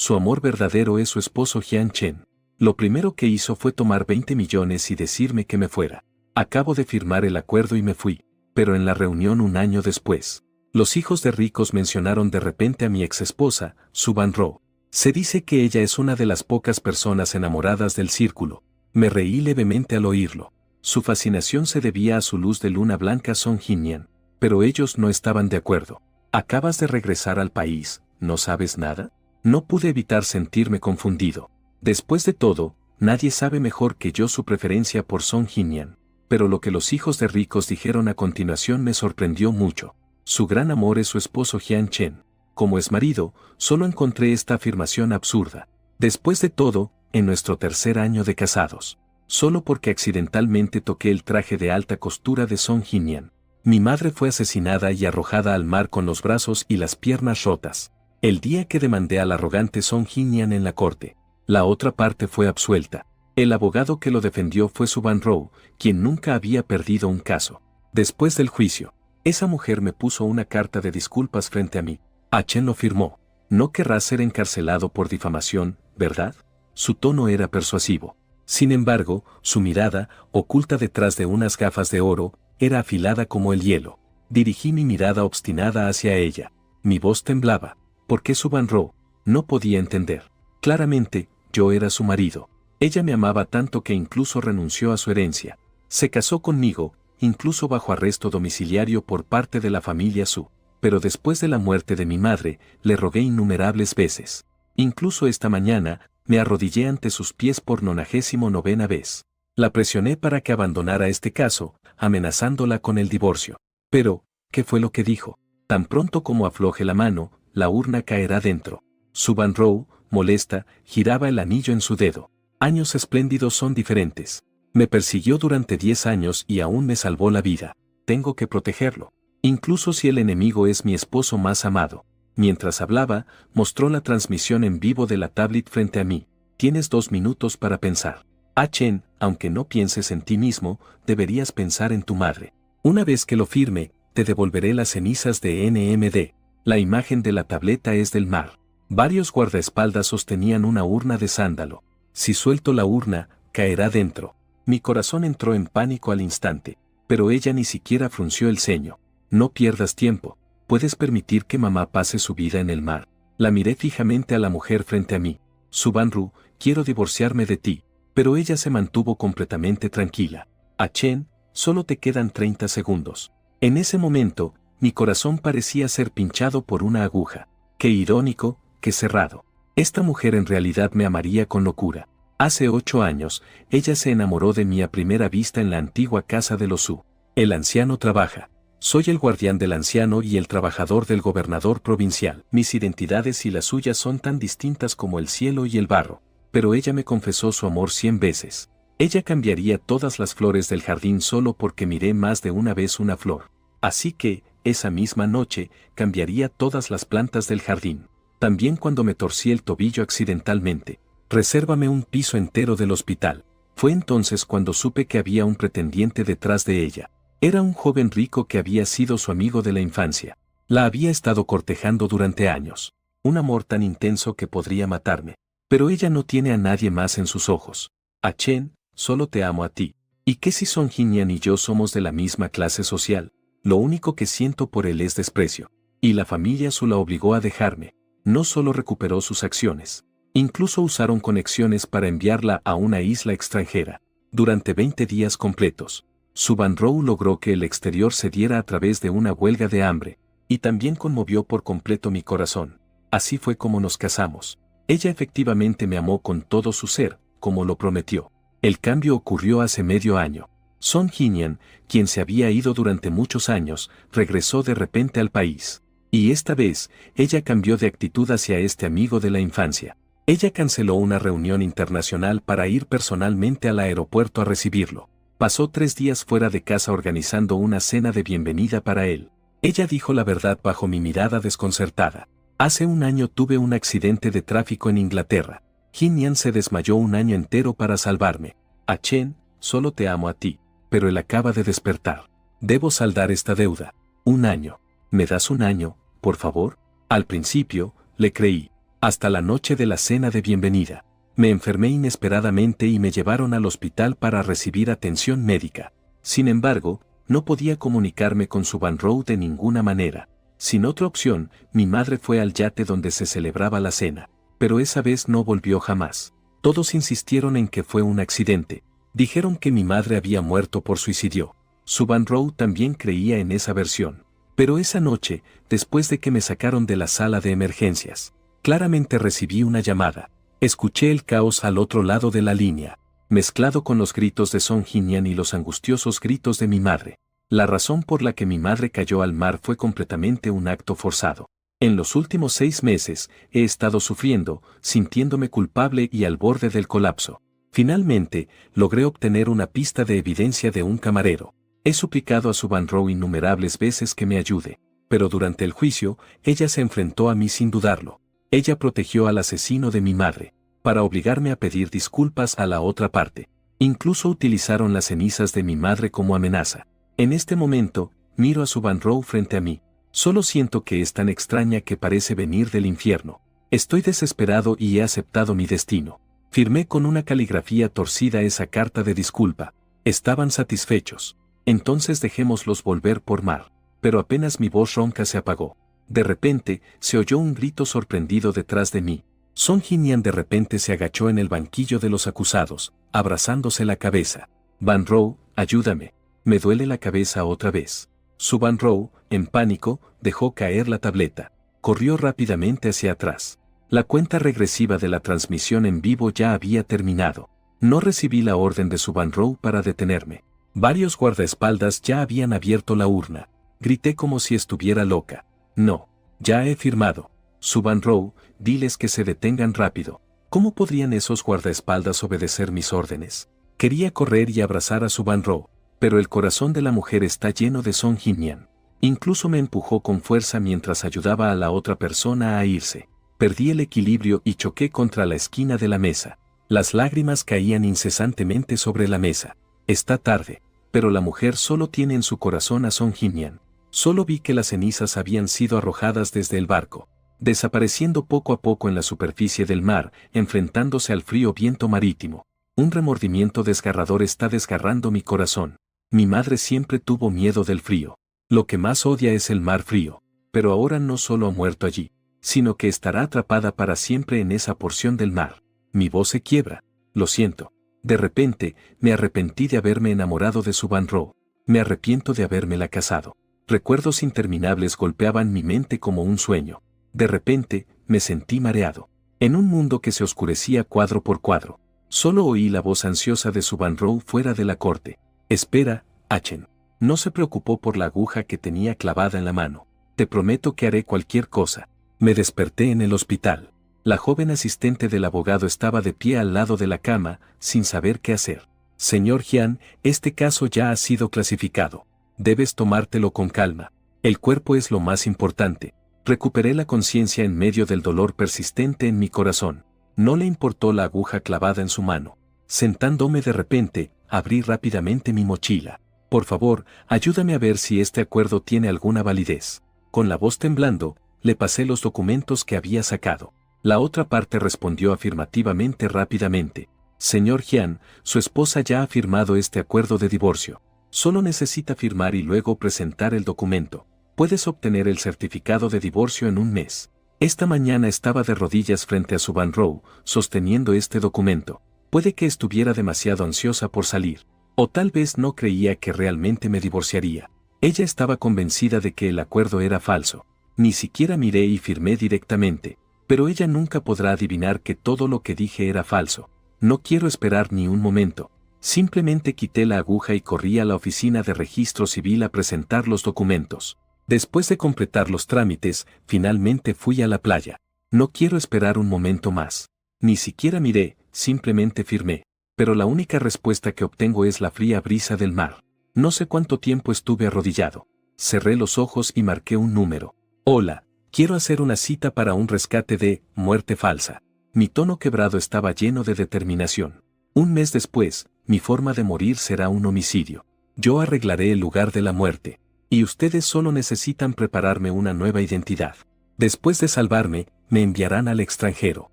su amor verdadero es su esposo Jian Chen. Lo primero que hizo fue tomar 20 millones y decirme que me fuera. Acabo de firmar el acuerdo y me fui, pero en la reunión un año después, los hijos de ricos mencionaron de repente a mi exesposa, Su Van-ro. Se dice que ella es una de las pocas personas enamoradas del círculo. Me reí levemente al oírlo. Su fascinación se debía a su luz de luna blanca Song Jin-yan, pero ellos no estaban de acuerdo. Acabas de regresar al país, ¿no sabes nada? No pude evitar sentirme confundido. Después de todo, nadie sabe mejor que yo su preferencia por Song Jin-yan, pero lo que los hijos de ricos dijeron a continuación me sorprendió mucho. Su gran amor es su esposo Jian Chen. Como es marido, solo encontré esta afirmación absurda. Después de todo, en nuestro tercer año de casados, solo porque accidentalmente toqué el traje de alta costura de Song Jin-yan, mi madre fue asesinada y arrojada al mar con los brazos y las piernas rotas. El día que demandé al arrogante Song Jin-yan en la corte, la otra parte fue absuelta. El abogado que lo defendió fue Su Van-ro, quien nunca había perdido un caso. Después del juicio, esa mujer me puso una carta de disculpas frente a mí. Chen lo firmó. No querrás ser encarcelado por difamación, ¿verdad? Su tono era persuasivo. Sin embargo, su mirada, oculta detrás de unas gafas de oro, era afilada como el hielo. Dirigí mi mirada obstinada hacia ella. Mi voz temblaba. ¿Por qué Su Van-ro? No podía entender. Claramente, yo era su marido. Ella me amaba tanto que incluso renunció a su herencia. Se casó conmigo, incluso bajo arresto domiciliario por parte de la familia Su. Pero después de la muerte de mi madre, le rogué innumerables veces. Incluso esta mañana, me arrodillé ante sus pies por 99ª vez. La presioné para que abandonara este caso, amenazándola con el divorcio. Pero, ¿qué fue lo que dijo? Tan pronto como afloje la mano, la urna caerá dentro. Su Van-ro, molesta, giraba el anillo en su dedo. Años espléndidos son diferentes. Me persiguió durante 10 años y aún me salvó la vida. Tengo que protegerlo. Incluso si el enemigo es mi esposo más amado. Mientras hablaba, mostró la transmisión en vivo de la tablet frente a mí. Tienes 2 minutos para pensar. Chen, aunque no pienses en ti mismo, deberías pensar en tu madre. Una vez que lo firme, te devolveré las cenizas de NMD. La imagen de la tableta es del mar. Varios guardaespaldas sostenían una urna de sándalo. Si suelto la urna, caerá dentro. Mi corazón entró en pánico al instante, pero ella ni siquiera frunció el ceño. No pierdas tiempo. ¿Puedes permitir que mamá pase su vida en el mar? La miré fijamente a la mujer frente a mí. Su Van-ro, quiero divorciarme de ti. Pero ella se mantuvo completamente tranquila. Chen, solo te quedan 30 segundos. En ese momento, mi corazón parecía ser pinchado por una aguja. Qué irónico, qué cerrado. Esta mujer en realidad me amaría con locura. Hace 8 años, ella se enamoró de mí a primera vista en la antigua casa de los Su. El anciano trabaja. Soy el guardián del anciano y el trabajador del gobernador provincial. Mis identidades y las suyas son tan distintas como el cielo y el barro. Pero ella me confesó su amor 100 veces. Ella cambiaría todas las flores del jardín solo porque miré más de una vez una flor. Así que, esa misma noche, cambiaría todas las plantas del jardín. También cuando me torcí el tobillo accidentalmente. Resérvame un piso entero del hospital. Fue entonces cuando supe que había un pretendiente detrás de ella. Era un joven rico que había sido su amigo de la infancia. La había estado cortejando durante años. Un amor tan intenso que podría matarme. Pero ella no tiene a nadie más en sus ojos. Chen, solo te amo a ti. ¿Y qué si Song Jin-yan y yo somos de la misma clase social? Lo único que siento por él es desprecio. Y la familia Su la obligó a dejarme. No solo recuperó sus acciones. Incluso usaron conexiones para enviarla a una isla extranjera. Durante 20 días completos. Su Van-ro logró que el exterior cediera a través de una huelga de hambre, y también conmovió por completo mi corazón. Así fue como nos casamos. Ella efectivamente me amó con todo su ser, como lo prometió. El cambio ocurrió hace medio año. Song Jin-yan, quien se había ido durante muchos años, regresó de repente al país. Y esta vez, ella cambió de actitud hacia este amigo de la infancia. Ella canceló una reunión internacional para ir personalmente al aeropuerto a recibirlo. Pasó 3 días fuera de casa organizando una cena de bienvenida para él. Ella dijo la verdad bajo mi mirada desconcertada. Hace un año tuve un accidente de tráfico en Inglaterra. Jin-yan se desmayó un año entero para salvarme. Chen, solo te amo a ti, pero él acaba de despertar. Debo saldar esta deuda. 1 año. ¿Me das 1 año, por favor? Al principio, le creí. hasta la noche de la cena de bienvenida. Me enfermé inesperadamente y me llevaron al hospital para recibir atención médica. Sin embargo, no podía comunicarme con Subaru de ninguna manera. Sin otra opción, mi madre fue al yate donde se celebraba la cena, pero esa vez no volvió jamás. Todos insistieron en que fue un accidente. Dijeron que mi madre había muerto por suicidio. Subaru también creía en esa versión. Pero esa noche, después de que me sacaron de la sala de emergencias, claramente recibí una llamada. Escuché el caos al otro lado de la línea, mezclado con los gritos de Song Jin-yan y los angustiosos gritos de mi madre. La razón por la que mi madre cayó al mar fue completamente un acto forzado. En los últimos 6 meses, he estado sufriendo, sintiéndome culpable y al borde del colapso. Finalmente, logré obtener una pista de evidencia de un camarero. He suplicado a Subaru innumerables veces que me ayude, pero durante el juicio, ella se enfrentó a mí sin dudarlo. Ella protegió al asesino de mi madre, para obligarme a pedir disculpas a la otra parte. Incluso utilizaron las cenizas de mi madre como amenaza. En este momento, miro a Subaru frente a mí. Solo siento que es tan extraña que parece venir del infierno. Estoy desesperado y he aceptado mi destino. Firmé con una caligrafía torcida esa carta de disculpa. Estaban satisfechos. Entonces dejémoslos volver por mar. Pero apenas mi voz ronca se apagó. De repente, se oyó un grito sorprendido detrás de mí. Song Jin-yan de repente se agachó en el banquillo de los acusados, abrazándose la cabeza. Ban-ro, ayúdame. Me duele la cabeza otra vez. Subaru, en pánico, dejó caer la tableta. Corrió rápidamente hacia atrás. La cuenta regresiva de la transmisión en vivo ya había terminado. No recibí la orden de Subaru para detenerme. Varios guardaespaldas ya habían abierto la urna. Grité como si estuviera loca. No, ya he firmado. Subaru, diles que se detengan rápido. ¿Cómo podrían esos guardaespaldas obedecer mis órdenes? Quería correr y abrazar a Subaru, pero el corazón de la mujer está lleno de Song Jin-yan. Incluso me empujó con fuerza mientras ayudaba a la otra persona a irse. Perdí el equilibrio y choqué contra la esquina de la mesa. Las lágrimas caían incesantemente sobre la mesa. Está tarde, pero la mujer solo tiene en su corazón a Song Jin-yan. Solo vi que las cenizas habían sido arrojadas desde el barco, desapareciendo poco a poco en la superficie del mar, enfrentándose al frío viento marítimo. Un remordimiento desgarrador está desgarrando mi corazón. Mi madre siempre tuvo miedo del frío. Lo que más odia es el mar frío, pero ahora no solo ha muerto allí, sino que estará atrapada para siempre en esa porción del mar. Mi voz se quiebra. Lo siento. De repente, me arrepentí de haberme enamorado de Subaru. Me arrepiento de habérmela casado. Recuerdos interminables golpeaban mi mente como un sueño. De repente, me sentí mareado. En un mundo que se oscurecía cuadro por cuadro. Solo oí la voz ansiosa de Subaru fuera de la corte. Espera, Achen. No se preocupó por la aguja que tenía clavada en la mano. Te prometo que haré cualquier cosa. Me desperté en el hospital. La joven asistente del abogado estaba de pie al lado de la cama, sin saber qué hacer. Señor Jian, este caso ya ha sido clasificado. Debes tomártelo con calma. El cuerpo es lo más importante. Recuperé la conciencia en medio del dolor persistente en mi corazón. No le importó la aguja clavada en su mano. Sentándome de repente, abrí rápidamente mi mochila. Por favor, ayúdame a ver si este acuerdo tiene alguna validez. Con la voz temblando, le pasé los documentos que había sacado. La otra parte respondió afirmativamente rápidamente. Señor Jian, su esposa ya ha firmado este acuerdo de divorcio. Solo necesita firmar y luego presentar el documento. Puedes obtener el certificado de divorcio en un mes. Esta mañana estaba de rodillas frente a Subaru, sosteniendo este documento. Puede que estuviera demasiado ansiosa por salir. O tal vez no creía que realmente me divorciaría. Ella estaba convencida de que el acuerdo era falso. Ni siquiera miré y firmé directamente. Pero ella nunca podrá adivinar que todo lo que dije era falso. No quiero esperar ni un momento. Simplemente quité la aguja y corrí a la oficina de registro civil a presentar los documentos. Después de completar los trámites, finalmente fui a la playa. No quiero esperar un momento más. Ni siquiera miré, simplemente firmé. Pero la única respuesta que obtengo es la fría brisa del mar. No sé cuánto tiempo estuve arrodillado. Cerré los ojos y marqué un número. Hola. Quiero hacer una cita para un rescate de muerte falsa. Mi tono quebrado estaba lleno de determinación. Un mes después, mi forma de morir será un homicidio. Yo arreglaré el lugar de la muerte. Y ustedes solo necesitan prepararme una nueva identidad. Después de salvarme, me enviarán al extranjero.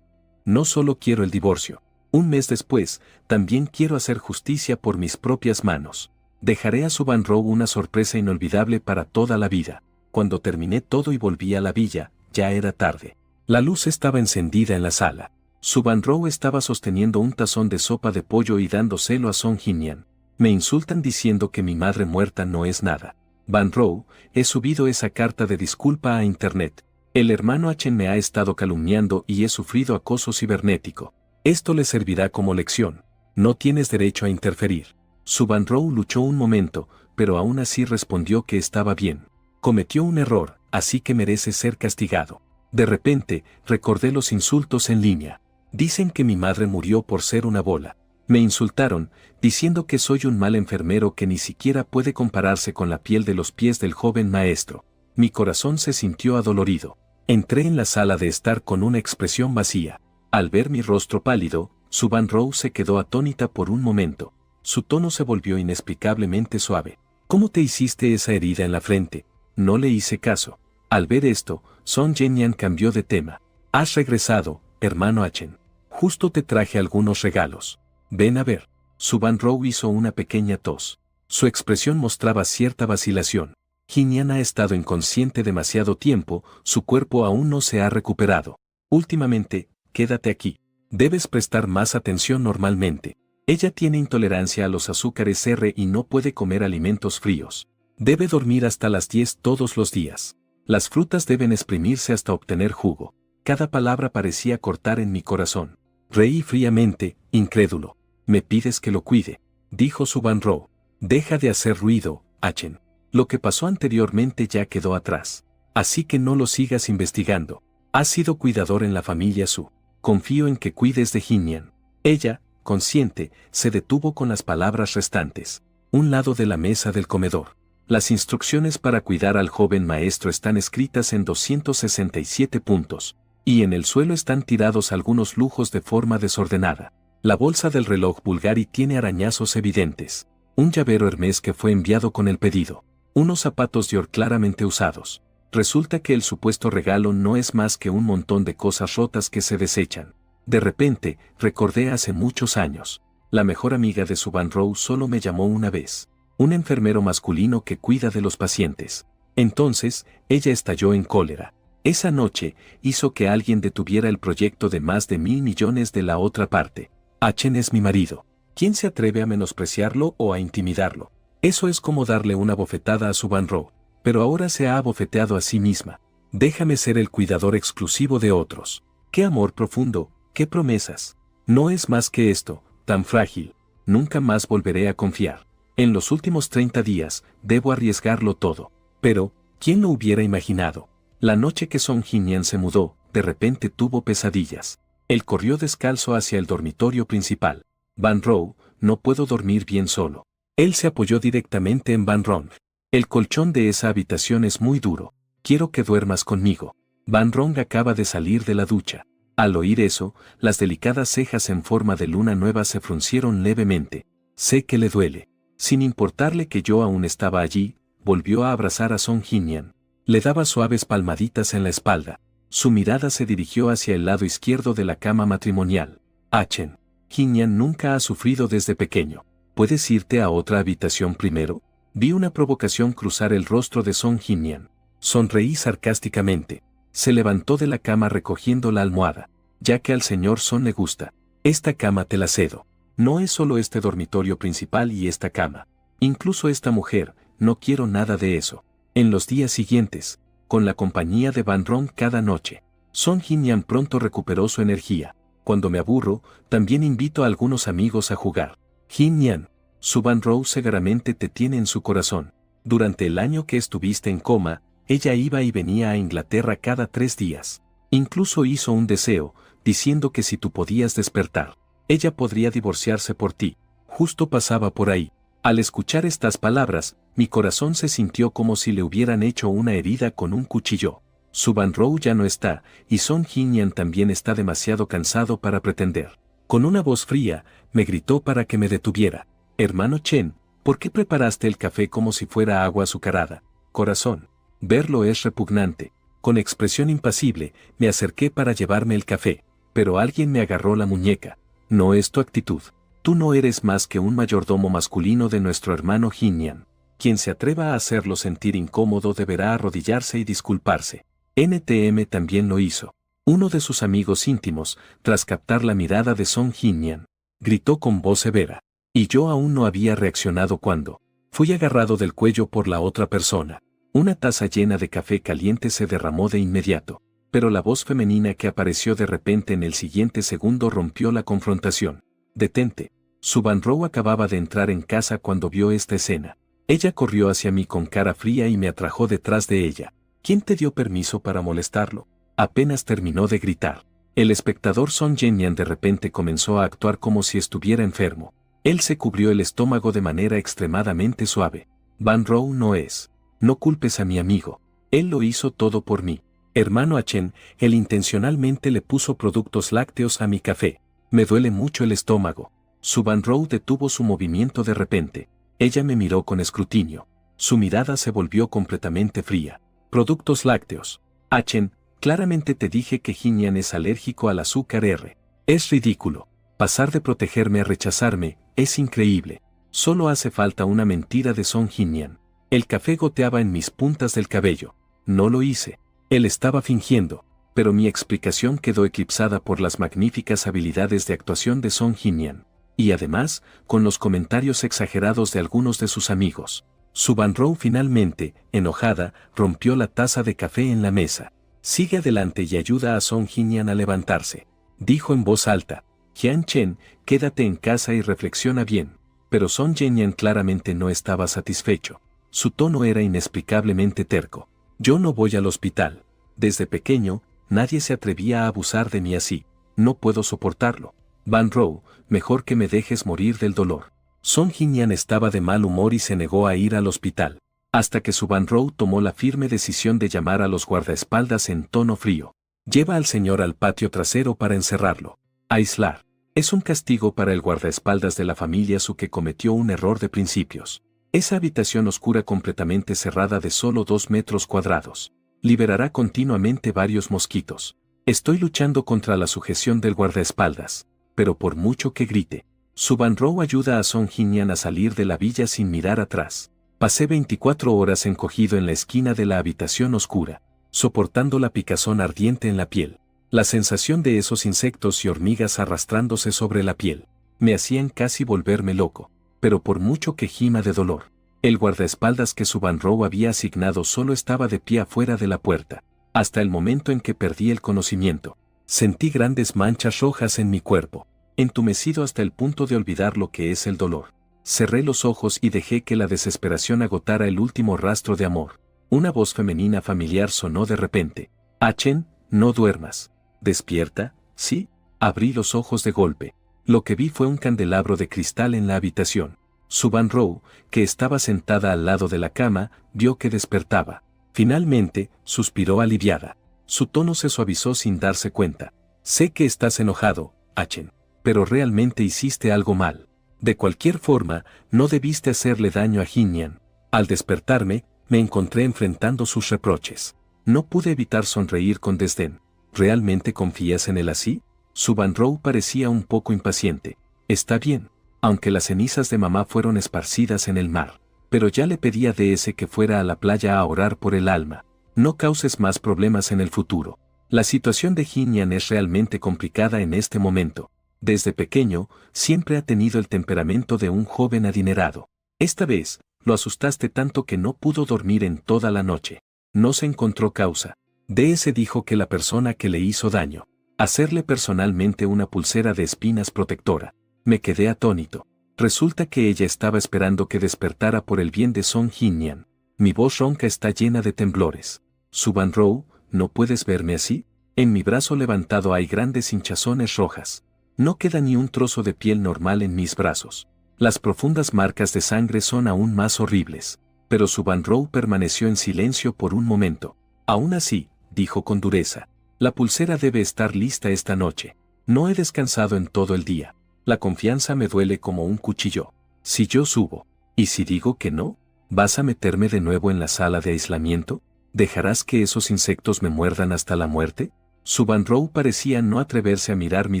No solo quiero el divorcio. Un mes después, también quiero hacer justicia por mis propias manos. Dejaré a Su Van-Ro una sorpresa inolvidable para toda la vida. Cuando terminé todo y volví a la villa, ya era tarde. La luz estaba encendida en la sala. Su Van-Ro estaba sosteniendo un tazón de sopa de pollo y dándoselo a Song Jin-Yan. Me insultan diciendo que mi madre muerta no es nada. Van-Ro, he subido esa carta de disculpa a internet. El hermano Achen me ha estado calumniando y he sufrido acoso cibernético. Esto le servirá como lección. No tienes derecho a interferir. Su Van-Ro luchó un momento, pero aún así respondió que estaba bien. Cometió un error, así que merece ser castigado. De repente, recordé los insultos en línea. Dicen que mi madre murió por ser una bola. Me insultaron, diciendo que soy un mal enfermero que ni siquiera puede compararse con la piel de los pies del joven maestro. Mi corazón se sintió adolorido. Entré en la sala de estar con una expresión vacía. Al ver mi rostro pálido, Su Van-Ro se quedó atónita por un momento. Su tono se volvió inexplicablemente suave. ¿Cómo te hiciste esa herida en la frente? No le hice caso. Al ver esto, Song Jin-Yan cambió de tema. Has regresado, hermano Achen. Justo te traje algunos regalos. Ven a ver. Su Van-Ro hizo una pequeña tos. Su expresión mostraba cierta vacilación. Jin-Yan ha estado inconsciente demasiado tiempo, su cuerpo aún no se ha recuperado. Últimamente, quédate aquí. Debes prestar más atención normalmente. Ella tiene intolerancia a los azúcares R y no puede comer alimentos fríos. Debe dormir hasta las 10 todos los días. Las frutas deben exprimirse hasta obtener jugo. Cada palabra parecía cortar en mi corazón. Reí fríamente, incrédulo. Me pides que lo cuide, dijo Su Van-Ro. Deja de hacer ruido, Achen. Lo que pasó anteriormente ya quedó atrás. Así que no lo sigas investigando. Has sido cuidador en la familia Su. Confío en que cuides de Jin-Yan. Ella, consciente, se detuvo con las palabras restantes. Un lado de la mesa del comedor. Las instrucciones para cuidar al joven maestro están escritas en 267 puntos. Y en el suelo están tirados algunos lujos de forma desordenada. La bolsa del reloj Bulgari tiene arañazos evidentes. Un llavero Hermès que fue enviado con el pedido. Unos zapatos Dior claramente usados. Resulta que el supuesto regalo no es más que un montón de cosas rotas que se desechan. De repente, recordé hace muchos años. La mejor amiga de Su Van-Ro solo me llamó una vez. Un enfermero masculino que cuida de los pacientes. Entonces, ella estalló en cólera. Esa noche, hizo que alguien detuviera el proyecto de más de 1.000 millones de la otra parte. Achen es mi marido. ¿Quién se atreve a menospreciarlo o a intimidarlo? Eso es como darle una bofetada a Su Van-Ro, pero ahora se ha abofeteado a sí misma. Déjame ser el cuidador exclusivo de otros. ¡Qué amor profundo! ¡Qué promesas! No es más que esto, tan frágil. Nunca más volveré a confiar. En los últimos 30 días, debo arriesgarlo todo. Pero, ¿quién lo hubiera imaginado? La noche que Song Jin-Yan se mudó, de repente tuvo pesadillas. Él corrió descalzo hacia el dormitorio principal. Van-Ro, no puedo dormir bien solo. Él se apoyó directamente en Van-Ron. El colchón de esa habitación es muy duro. Quiero que duermas conmigo. Van-Ron acaba de salir de la ducha. Al oír eso, las delicadas cejas en forma de luna nueva se fruncieron levemente. Sé que le duele. Sin importarle que yo aún estaba allí, volvió a abrazar a Song Jin-Yan. Le daba suaves palmaditas en la espalda. Su mirada se dirigió hacia el lado izquierdo de la cama matrimonial. Achen. Jin-Yan nunca ha sufrido desde pequeño. ¿Puedes irte a otra habitación primero? Vi una provocación cruzar el rostro de Song Jin-Yan. Sonreí sarcásticamente. Se levantó de la cama recogiendo la almohada. Ya que al señor Son le gusta. Esta cama te la cedo. No es solo este dormitorio principal y esta cama. Incluso esta mujer, no quiero nada de eso. En los días siguientes, con la compañía de Van-Ron cada noche, Song Jin-Yan pronto recuperó su energía. Cuando me aburro, también invito a algunos amigos a jugar. Jin-Yan, Su Van-Ro seguramente te tiene en su corazón. Durante el año que estuviste en coma, ella iba y venía a Inglaterra cada 3 días. Incluso hizo un deseo, diciendo que si tú podías despertar, ella podría divorciarse por ti. Justo pasaba por ahí. Al escuchar estas palabras, mi corazón se sintió como si le hubieran hecho una herida con un cuchillo. Su Van-Ro ya no está, y Song Jin-Yan también está demasiado cansado para pretender. Con una voz fría, me gritó para que me detuviera. Hermano Chen, ¿por qué preparaste el café como si fuera agua azucarada? Corazón. Verlo es repugnante. Con expresión impasible, me acerqué para llevarme el café, pero alguien me agarró la muñeca. No es tu actitud. Tú no eres más que un mayordomo masculino de nuestro hermano Jinyan. Quien se atreva a hacerlo sentir incómodo deberá arrodillarse y disculparse. NTM también lo hizo. Uno de sus amigos íntimos, tras captar la mirada de Song Jinyan, gritó con voz severa. Y yo aún no había reaccionado cuando fui agarrado del cuello por la otra persona. Una taza llena de café caliente se derramó de inmediato, pero la voz femenina que apareció de repente en el siguiente segundo rompió la confrontación. «Detente». Su Banro acababa de entrar en casa cuando vio esta escena. Ella corrió hacia mí con cara fría y me atrajo detrás de ella. ¿Quién te dio permiso para molestarlo? Apenas terminó de gritar. El espectador Song Jinyan de repente comenzó a actuar como si estuviera enfermo. Él se cubrió el estómago de manera extremadamente suave. Banro no es. No culpes a mi amigo. Él lo hizo todo por mí. Hermano Achen, él intencionalmente le puso productos lácteos a mi café. Me duele mucho el estómago. Su Banro detuvo su movimiento de repente. Ella me miró con escrutinio. Su mirada se volvió completamente fría. Productos lácteos. Achen, claramente te dije que Jinyan es alérgico al azúcar R. Es ridículo. Pasar de protegerme a rechazarme, es increíble. Solo hace falta una mentira de Song Jinyan. El café goteaba en mis puntas del cabello. No lo hice. Él estaba fingiendo, pero mi explicación quedó eclipsada por las magníficas habilidades de actuación de Song Jinyan. Y además, con los comentarios exagerados de algunos de sus amigos. Su Banro finalmente, enojada, rompió la taza de café en la mesa. Sigue adelante y ayuda a Song Jinyan a levantarse. Dijo en voz alta. Jian Chen, quédate en casa y reflexiona bien. Pero Song Jinyan claramente no estaba satisfecho. Su tono era inexplicablemente terco. Yo no voy al hospital. Desde pequeño, nadie se atrevía a abusar de mí así. No puedo soportarlo. Banro, mejor que me dejes morir del dolor. Song Jinyan estaba de mal humor y se negó a ir al hospital. Hasta que su Banro tomó la firme decisión de llamar a los guardaespaldas en tono frío. Lleva al señor al patio trasero para encerrarlo. Aislar. Es un castigo para el guardaespaldas de la familia Su que cometió un error de principios. Esa habitación oscura completamente cerrada de solo 2 metros cuadrados. Liberará continuamente varios mosquitos. Estoy luchando contra la sujeción del guardaespaldas. Pero por mucho que grite, su Banro ayuda a Song Jinyan a salir de la villa sin mirar atrás. Pasé 24 horas encogido en la esquina de la habitación oscura, soportando la picazón ardiente en la piel. La sensación de esos insectos y hormigas arrastrándose sobre la piel me hacían casi volverme loco. Pero por mucho que gima de dolor, el guardaespaldas que su Banro había asignado solo estaba de pie afuera de la puerta. Hasta el momento en que perdí el conocimiento, sentí grandes manchas rojas en mi cuerpo, entumecido hasta el punto de olvidar lo que es el dolor. Cerré los ojos y dejé que la desesperación agotara el último rastro de amor. Una voz femenina familiar sonó de repente. Achen, no duermas. ¿Despierta? ¿Sí? Abrí los ojos de golpe. Lo que vi fue un candelabro de cristal en la habitación. Su Banro, que estaba sentada al lado de la cama, vio que despertaba. Finalmente, suspiró aliviada. Su tono se suavizó sin darse cuenta. Sé que estás enojado, Achen, pero realmente hiciste algo mal. De cualquier forma, no debiste hacerle daño a Jinyan. Al despertarme, me encontré enfrentando sus reproches. No pude evitar sonreír con desdén. ¿Realmente confías en él así? Su Banro parecía un poco impaciente. Está bien, aunque las cenizas de mamá fueron esparcidas en el mar. Pero ya le pedí a DS que fuera a la playa a orar por el alma. No causes más problemas en el futuro. La situación de Jinyan es realmente complicada en este momento. Desde pequeño, siempre ha tenido el temperamento de un joven adinerado. Esta vez, lo asustaste tanto que no pudo dormir en toda la noche. No se encontró causa. DS dijo que la persona que le hizo daño, hacerle personalmente una pulsera de espinas protectora. Me quedé atónito. Resulta que ella estaba esperando que despertara por el bien de Song Jinyan. Mi voz ronca está llena de temblores. Su Banro, ¿no puedes verme así? En mi brazo levantado hay grandes hinchazones rojas. No queda ni un trozo de piel normal en mis brazos. Las profundas marcas de sangre son aún más horribles. Pero su Banro permaneció en silencio por un momento. Aún así, dijo con dureza, la pulsera debe estar lista esta noche. No he descansado en todo el día. La confianza me duele como un cuchillo. Si yo subo, ¿y si digo que no? ¿Vas a meterme de nuevo en la sala de aislamiento? ¿Dejarás que esos insectos me muerdan hasta la muerte? Subanrow parecía no atreverse a mirar mi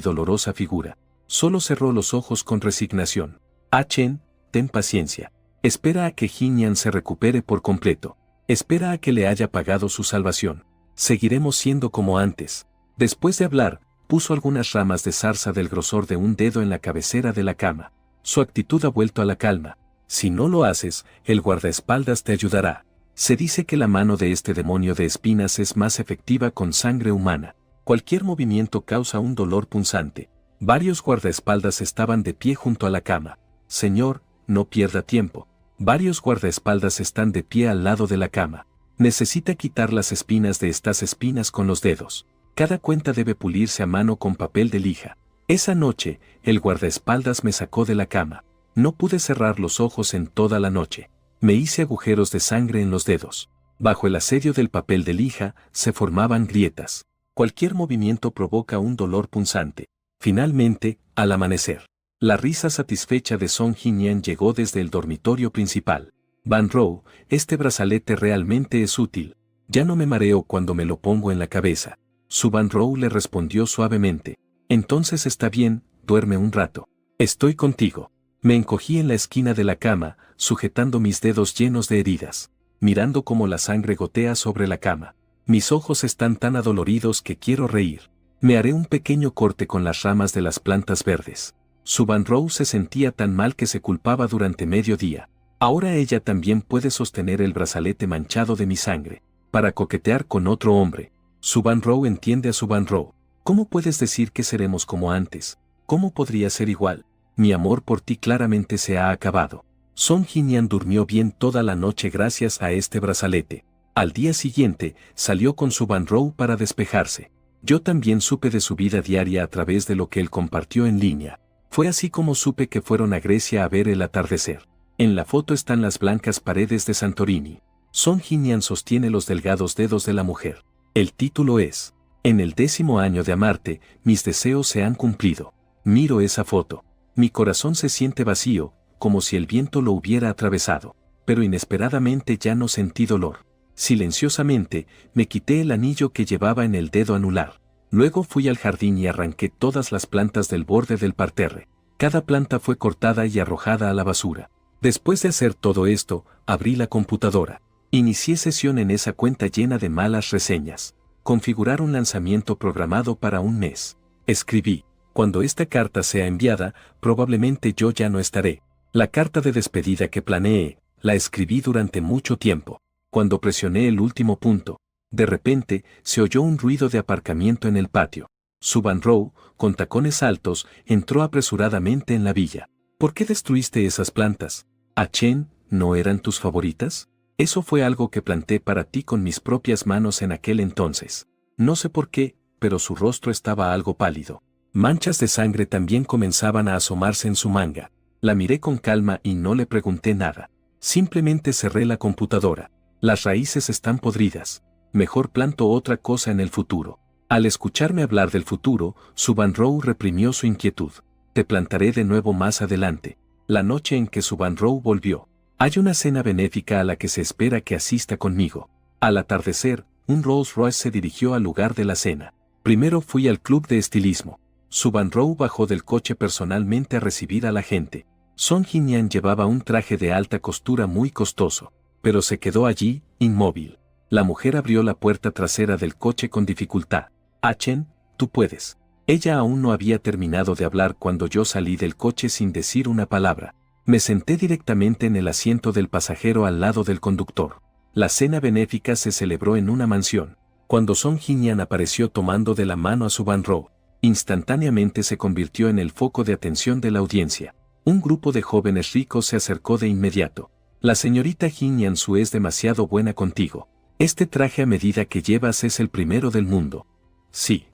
dolorosa figura. Solo cerró los ojos con resignación. Chen, ten paciencia. Espera a que Jinyan se recupere por completo. Espera a que le haya pagado su salvación. Seguiremos siendo como antes. Después de hablar, puso algunas ramas de zarza del grosor de un dedo en la cabecera de la cama. Su actitud ha vuelto a la calma. Si no lo haces, el guardaespaldas te ayudará. Se dice que la mano de este demonio de espinas es más efectiva con sangre humana. Cualquier movimiento causa un dolor punzante. Varios guardaespaldas estaban de pie junto a la cama. Señor, no pierda tiempo. Varios guardaespaldas están de pie al lado de la cama. Necesita quitar las espinas de estas espinas con los dedos. Cada cuenta debe pulirse a mano con papel de lija. Esa noche, el guardaespaldas me sacó de la cama. No pude cerrar los ojos en toda la noche. Me hice agujeros de sangre en los dedos. Bajo el asedio del papel de lija, se formaban grietas. Cualquier movimiento provoca un dolor punzante. Finalmente, al amanecer, la risa satisfecha de Song Jinyan llegó desde el dormitorio principal. Van Row, este brazalete realmente es útil. Ya no me mareo cuando me lo pongo en la cabeza. Su Van Row le respondió suavemente. Entonces está bien, duerme un rato. Estoy contigo. Me encogí en la esquina de la cama, sujetando mis dedos llenos de heridas, mirando cómo la sangre gotea sobre la cama. Mis ojos están tan adoloridos que quiero reír. Me haré un pequeño corte con las ramas de las plantas verdes. Su Van Row se sentía tan mal que se culpaba durante medio día. Ahora ella también puede sostener el brazalete manchado de mi sangre, para coquetear con otro hombre. Su Van Row entiende a su Van Row. ¿Cómo puedes decir que seremos como antes? ¿Cómo podría ser igual? Mi amor por ti claramente se ha acabado. Song Jinyan durmió bien toda la noche gracias a este brazalete. Al día siguiente, salió con su Van Row para despejarse. Yo también supe de su vida diaria a través de lo que él compartió en línea. Fue así como supe que fueron a Grecia a ver el atardecer. En la foto están las blancas paredes de Santorini. Song Jinyan sostiene los delgados dedos de la mujer. El título es: En el 10º año de amarte, mis deseos se han cumplido. Miro esa foto. Mi corazón se siente vacío, como si el viento lo hubiera atravesado, pero inesperadamente ya no sentí dolor. Silenciosamente, me quité el anillo que llevaba en el dedo anular. Luego fui al jardín y arranqué todas las plantas del borde del parterre. Cada planta fue cortada y arrojada a la basura. Después de hacer todo esto, abrí la computadora. Inicié sesión en esa cuenta llena de malas reseñas. Configurar un lanzamiento programado para un mes. Escribí: cuando esta carta sea enviada, probablemente yo ya no estaré. La carta de despedida que planeé, la escribí durante mucho tiempo. Cuando presioné el último punto, de repente, se oyó un ruido de aparcamiento en el patio. Su Van Row, con tacones altos, entró apresuradamente en la villa. ¿Por qué destruiste esas plantas? Chen, ¿no eran tus favoritas? Eso fue algo que planté para ti con mis propias manos en aquel entonces. No sé por qué, pero su rostro estaba algo pálido. Manchas de sangre también comenzaban a asomarse en su manga. La miré con calma y no le pregunté nada. Simplemente cerré la computadora. Las raíces están podridas. Mejor planto otra cosa en el futuro. Al escucharme hablar del futuro, su Van Row reprimió su inquietud. Te plantaré de nuevo más adelante. La noche en que su Van Row volvió. Hay una cena benéfica a la que se espera que asista conmigo. Al atardecer, un Rolls Royce se dirigió al lugar de la cena. Primero fui al club de estilismo. Su Van Row bajó del coche personalmente a recibir a la gente. Song Jinyan llevaba un traje de alta costura muy costoso, pero se quedó allí, inmóvil. La mujer abrió la puerta trasera del coche con dificultad. Chen, tú puedes. Ella aún no había terminado de hablar cuando yo salí del coche sin decir una palabra. Me senté directamente en el asiento del pasajero al lado del conductor. La cena benéfica se celebró en una mansión. Cuando Song Jinyan apareció tomando de la mano a su Van Row, instantáneamente se convirtió en el foco de atención de la audiencia. Un grupo de jóvenes ricos se acercó de inmediato. La señorita Jinyan Su es demasiado buena contigo. Este traje a medida que llevas es el primero del mundo. Sí.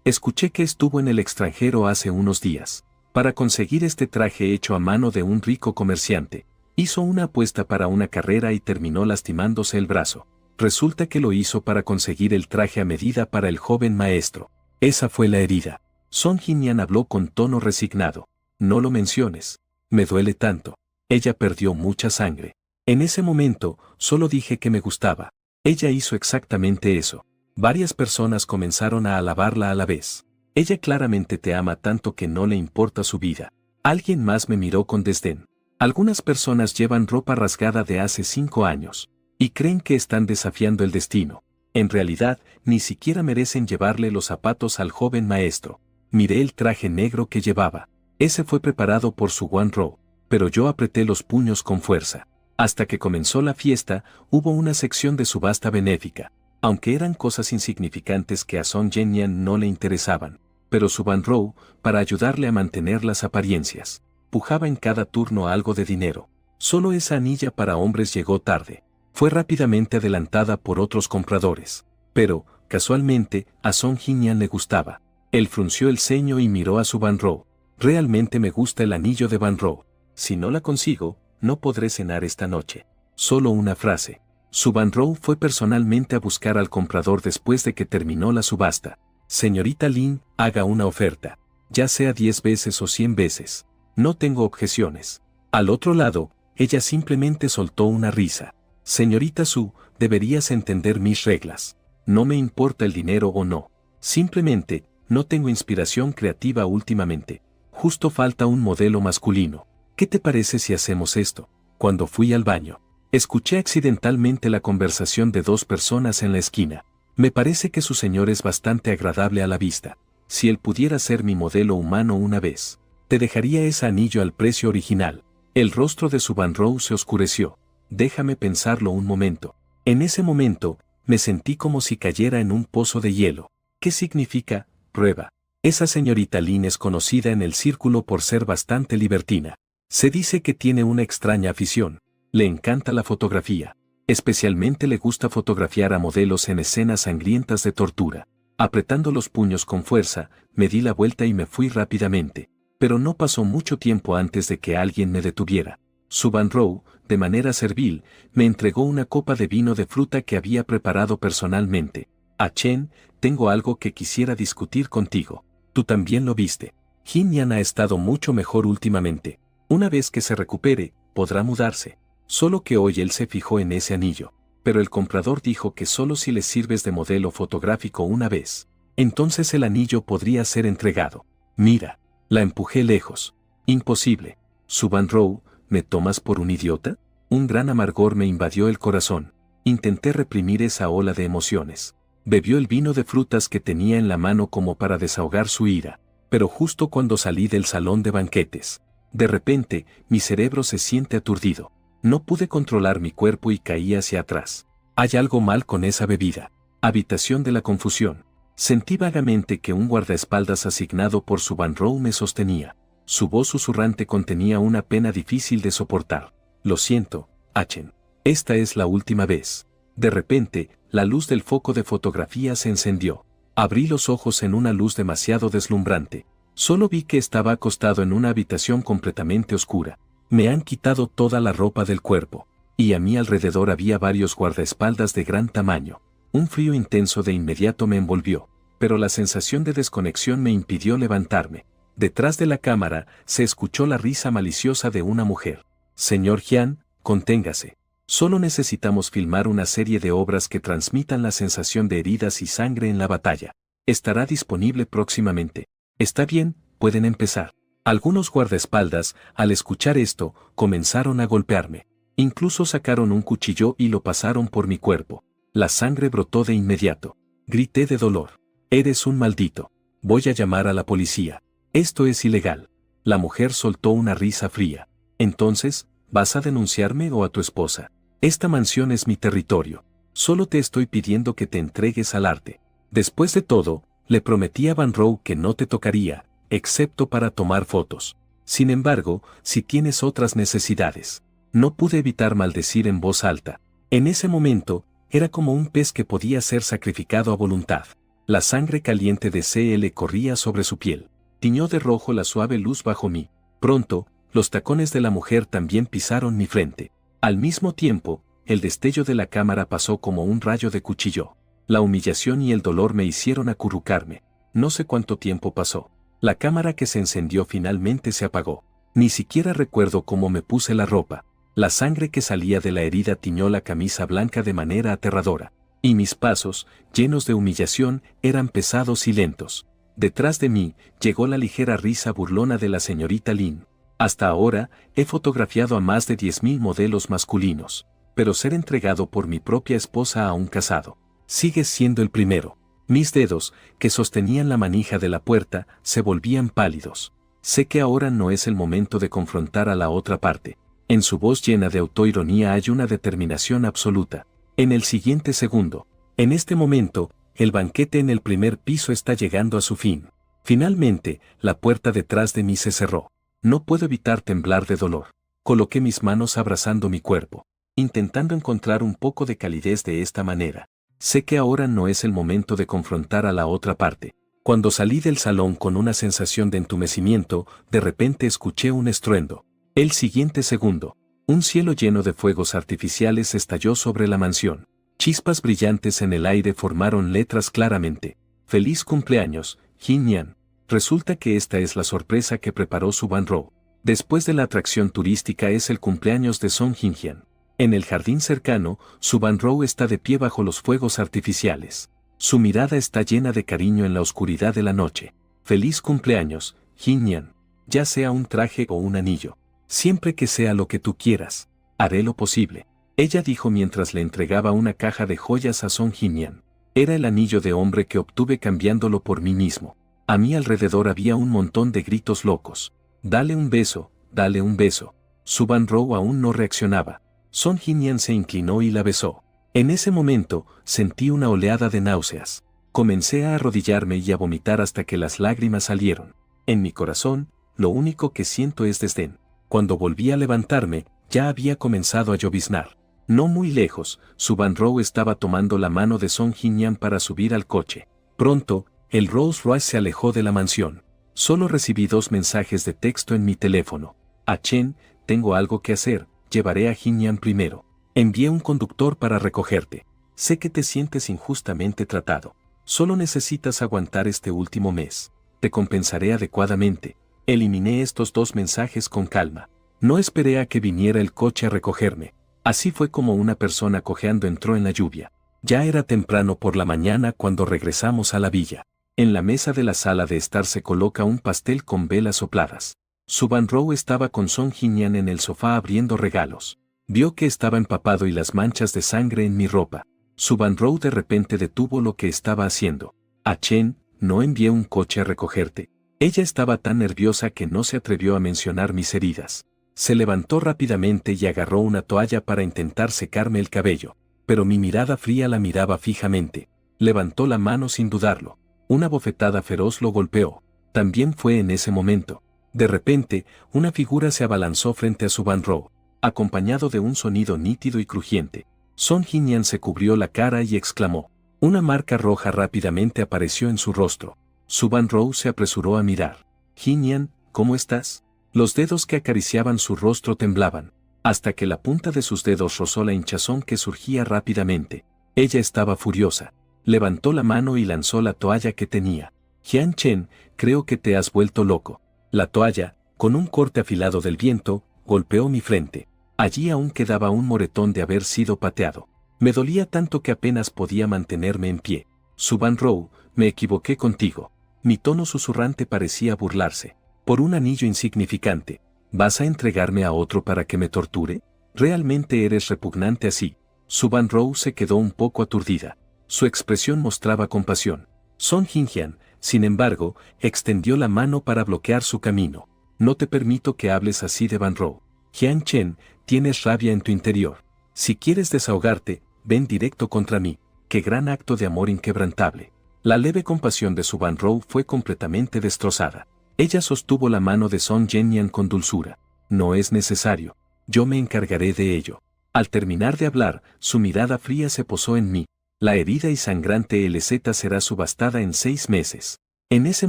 Escuché que estuvo en el extranjero hace unos días. Para conseguir este traje hecho a mano de un rico comerciante, hizo una apuesta para una carrera y terminó lastimándose el brazo. Resulta que lo hizo para conseguir el traje a medida para el joven maestro. Esa fue la herida. Song Jinyan habló con tono resignado. No lo menciones. Me duele tanto. Ella perdió mucha sangre. En ese momento, solo dije que me gustaba. Ella hizo exactamente eso. Varias personas comenzaron a alabarla a la vez. Ella claramente te ama tanto que no le importa su vida. Alguien más me miró con desdén. Algunas personas llevan ropa rasgada de hace 5 años y creen que están desafiando el destino. En realidad, ni siquiera merecen llevarle los zapatos al joven maestro. Miré el traje negro que llevaba. Ese fue preparado por su One Row, pero yo apreté los puños con fuerza. Hasta que comenzó la fiesta, hubo una sección de subasta benéfica, aunque eran cosas insignificantes que a Song Jianyan no le interesaban, pero su One Row, para ayudarle a mantener las apariencias, pujaba en cada turno algo de dinero. Solo esa anilla para hombres llegó tarde. Fue rápidamente adelantada por otros compradores. Pero, casualmente, a Song Jianyan le gustaba. Él frunció el ceño y miró a su One Row. Realmente me gusta el anillo de One Row. Si no la consigo, no podré cenar esta noche. Solo una frase. Su One Row fue personalmente a buscar al comprador después de que terminó la subasta. Señorita Lin, haga una oferta. Ya sea 10 veces o 100 veces. No tengo objeciones. Al otro lado, ella simplemente soltó una risa. Señorita Su, deberías entender mis reglas. No me importa el dinero o no. Simplemente, no tengo inspiración creativa últimamente. Justo falta un modelo masculino. ¿Qué te parece si hacemos esto? Cuando fui al baño, escuché accidentalmente la conversación de 2 personas en la esquina. Me parece que su señor es bastante agradable a la vista. Si él pudiera ser mi modelo humano una vez, te dejaría ese anillo al precio original. El rostro de su One Row se oscureció. Déjame pensarlo un momento. En ese momento, me sentí como si cayera en un pozo de hielo. ¿Qué significa prueba? Esa señorita Lin es conocida en el círculo por ser bastante libertina. Se dice que tiene una extraña afición. Le encanta la fotografía. Especialmente le gusta fotografiar a modelos en escenas sangrientas de tortura. Apretando los puños con fuerza, me di la vuelta y me fui rápidamente. Pero no pasó mucho tiempo antes de que alguien me detuviera. Su One Row, de manera servil, me entregó una copa de vino de fruta que había preparado personalmente. Chen, tengo algo que quisiera discutir contigo. Tú también lo viste. Jianyan ha estado mucho mejor últimamente. Una vez que se recupere, podrá mudarse. Solo que hoy él se fijó en ese anillo. Pero el comprador dijo que solo si le sirves de modelo fotográfico una vez, entonces el anillo podría ser entregado. Mira, la empujé lejos. Imposible. Su One Row, ¿me tomas por un idiota? Un gran amargor me invadió el corazón. Intenté reprimir esa ola de emociones. Bebió el vino de frutas que tenía en la mano como para desahogar su ira. Pero justo cuando salí del salón de banquetes, de repente, mi cerebro se siente aturdido. No pude controlar mi cuerpo y caí hacia atrás. Hay algo mal con esa bebida. Habitación de la confusión. Sentí vagamente que un guardaespaldas asignado por su One Row me sostenía. Su voz susurrante contenía una pena difícil de soportar. Lo siento, Chen. Esta es la última vez. De repente, la luz del foco de fotografía se encendió. Abrí los ojos en una luz demasiado deslumbrante. Solo vi que estaba acostado en una habitación completamente oscura. Me han quitado toda la ropa del cuerpo, y a mi alrededor había varios guardaespaldas de gran tamaño. Un frío intenso de inmediato me envolvió, pero la sensación de desconexión me impidió levantarme. Detrás de la cámara se escuchó la risa maliciosa de una mujer. Señor Jian, conténgase. Solo necesitamos filmar una serie de obras que transmitan la sensación de heridas y sangre en la batalla. Estará disponible próximamente. Está bien, pueden empezar. Algunos guardaespaldas, al escuchar esto, comenzaron a golpearme. Incluso sacaron un cuchillo y lo pasaron por mi cuerpo. La sangre brotó de inmediato. Grité de dolor. Eres un maldito. Voy a llamar a la policía. Esto es ilegal. La mujer soltó una risa fría. Entonces, ¿vas a denunciarme o a tu esposa? Esta mansión es mi territorio. Solo te estoy pidiendo que te entregues al arte. Después de todo, le prometí a One Row que no te tocaría, excepto para tomar fotos. Sin embargo, si tienes otras necesidades. No pude evitar maldecir en voz alta. En ese momento, era como un pez que podía ser sacrificado a voluntad. La sangre caliente de CL corría sobre su piel. Tiñó de rojo la suave luz bajo mí. Pronto, los tacones de la mujer también pisaron mi frente. Al mismo tiempo, el destello de la cámara pasó como un rayo de cuchillo. La humillación y el dolor me hicieron acurrucarme. No sé cuánto tiempo pasó. La cámara que se encendió finalmente se apagó. Ni siquiera recuerdo cómo me puse la ropa. La sangre que salía de la herida tiñó la camisa blanca de manera aterradora. y mis pasos, llenos de humillación, eran pesados y lentos. Detrás de mí, llegó la ligera risa burlona de la señorita Lin. Hasta ahora, he fotografiado a más de 10.000 modelos masculinos, pero ser entregado por mi propia esposa a un casado. Sigues siendo el primero. Mis dedos, que sostenían la manija de la puerta, se volvían pálidos. Sé que ahora no es el momento de confrontar a la otra parte. En su voz llena de autoironía hay una determinación absoluta. En el siguiente segundo. En este momento, el banquete en el primer piso está llegando a su fin. Finalmente, la puerta detrás de mí se cerró. No puedo evitar temblar de dolor. Coloqué mis manos abrazando mi cuerpo, intentando encontrar un poco de calidez de esta manera. Sé que ahora no es el momento de confrontar a la otra parte. Cuando salí del salón con una sensación de entumecimiento, de repente escuché un estruendo. El siguiente segundo, un cielo lleno de fuegos artificiales estalló sobre la mansión. Chispas brillantes en el aire formaron letras claramente. Feliz cumpleaños, Jin-Yan. Resulta que esta es la sorpresa que preparó Su Ban-ro. Después de la atracción turística es el cumpleaños de Song Jin-Hyan. En el jardín cercano, Su Ban-ro está de pie bajo los fuegos artificiales. Su mirada está llena de cariño en la oscuridad de la noche. Feliz cumpleaños, Jin-Yan. Ya sea un traje o un anillo. Siempre que sea lo que tú quieras, haré lo posible. Ella dijo mientras le entregaba una caja de joyas a Song Jin-Hyan. Era el anillo de hombre que obtuve cambiándolo por mí mismo. A mi alrededor había un montón de gritos locos. Dale un beso, dale un beso. Su Ban-ro aún no reaccionaba. Song Jin-Hyan se inclinó y la besó. En ese momento, sentí una oleada de náuseas. Comencé a arrodillarme y a vomitar hasta que las lágrimas salieron. En mi corazón, lo único que siento es desdén. Cuando volví a levantarme, ya había comenzado a lloviznar. No muy lejos, Su Ban-ro estaba tomando la mano de Song Jin-Hyan para subir al coche. Pronto, el Rolls Royce se alejó de la mansión. Solo recibí 2 mensajes de texto en mi teléfono. A Chen, tengo algo que hacer, llevaré a Jin-Hyan primero. Envié un conductor para recogerte. Sé que te sientes injustamente tratado. Solo necesitas aguantar este último mes. Te compensaré adecuadamente. Eliminé estos 2 mensajes con calma. No esperé a que viniera el coche a recogerme. Así fue como una persona cojeando entró en la lluvia. Ya era temprano por la mañana cuando regresamos a la villa. En la mesa de la sala de estar se coloca un pastel con velas sopladas. Su Ban-ro estaba con Song Jin-Hyan en el sofá abriendo regalos. Vio que estaba empapado y las manchas de sangre en mi ropa. Su Ban-ro de repente detuvo lo que estaba haciendo. A Chen, no envié un coche a recogerte. Ella estaba tan nerviosa que no se atrevió a mencionar mis heridas. Se levantó rápidamente y agarró una toalla para intentar secarme el cabello. Pero mi mirada fría la miraba fijamente. Levantó la mano sin dudarlo. Una bofetada feroz lo golpeó. También fue en ese momento. De repente, una figura se abalanzó frente a Su Ban-ro, acompañado de un sonido nítido y crujiente. Song Jin-Hyan se cubrió la cara y exclamó. Una marca roja rápidamente apareció en su rostro. Su Ban-ro se apresuró a mirar. Jin-Hyan, ¿cómo estás? Los dedos que acariciaban su rostro temblaban, hasta que la punta de sus dedos rozó la hinchazón que surgía rápidamente. Ella estaba furiosa. Levantó la mano y lanzó la toalla que tenía. Jian Chen, creo que te has vuelto loco. La toalla, con un corte afilado del viento, golpeó mi frente. Allí aún quedaba un moretón de haber sido pateado. Me dolía tanto que apenas podía mantenerme en pie. Su Ban-ro, me equivoqué contigo. Mi tono susurrante parecía burlarse. Por un anillo insignificante, ¿vas a entregarme a otro para que me torture? ¿Realmente eres repugnante así? Su Ban-ro se quedó un poco aturdida. Su expresión mostraba compasión. Song Jin-Hyan, sin embargo, extendió la mano para bloquear su camino. No te permito que hables así de Ban-ro. Jian Chen, tienes rabia en tu interior. Si quieres desahogarte, ven directo contra mí. Qué gran acto de amor inquebrantable. La leve compasión de Su Ban-ro fue completamente destrozada. Ella sostuvo la mano de Song Jin-Hyan con dulzura. No es necesario. Yo me encargaré de ello. Al terminar de hablar, su mirada fría se posó en mí. La herida y sangrante LZ será subastada en 6 meses. En ese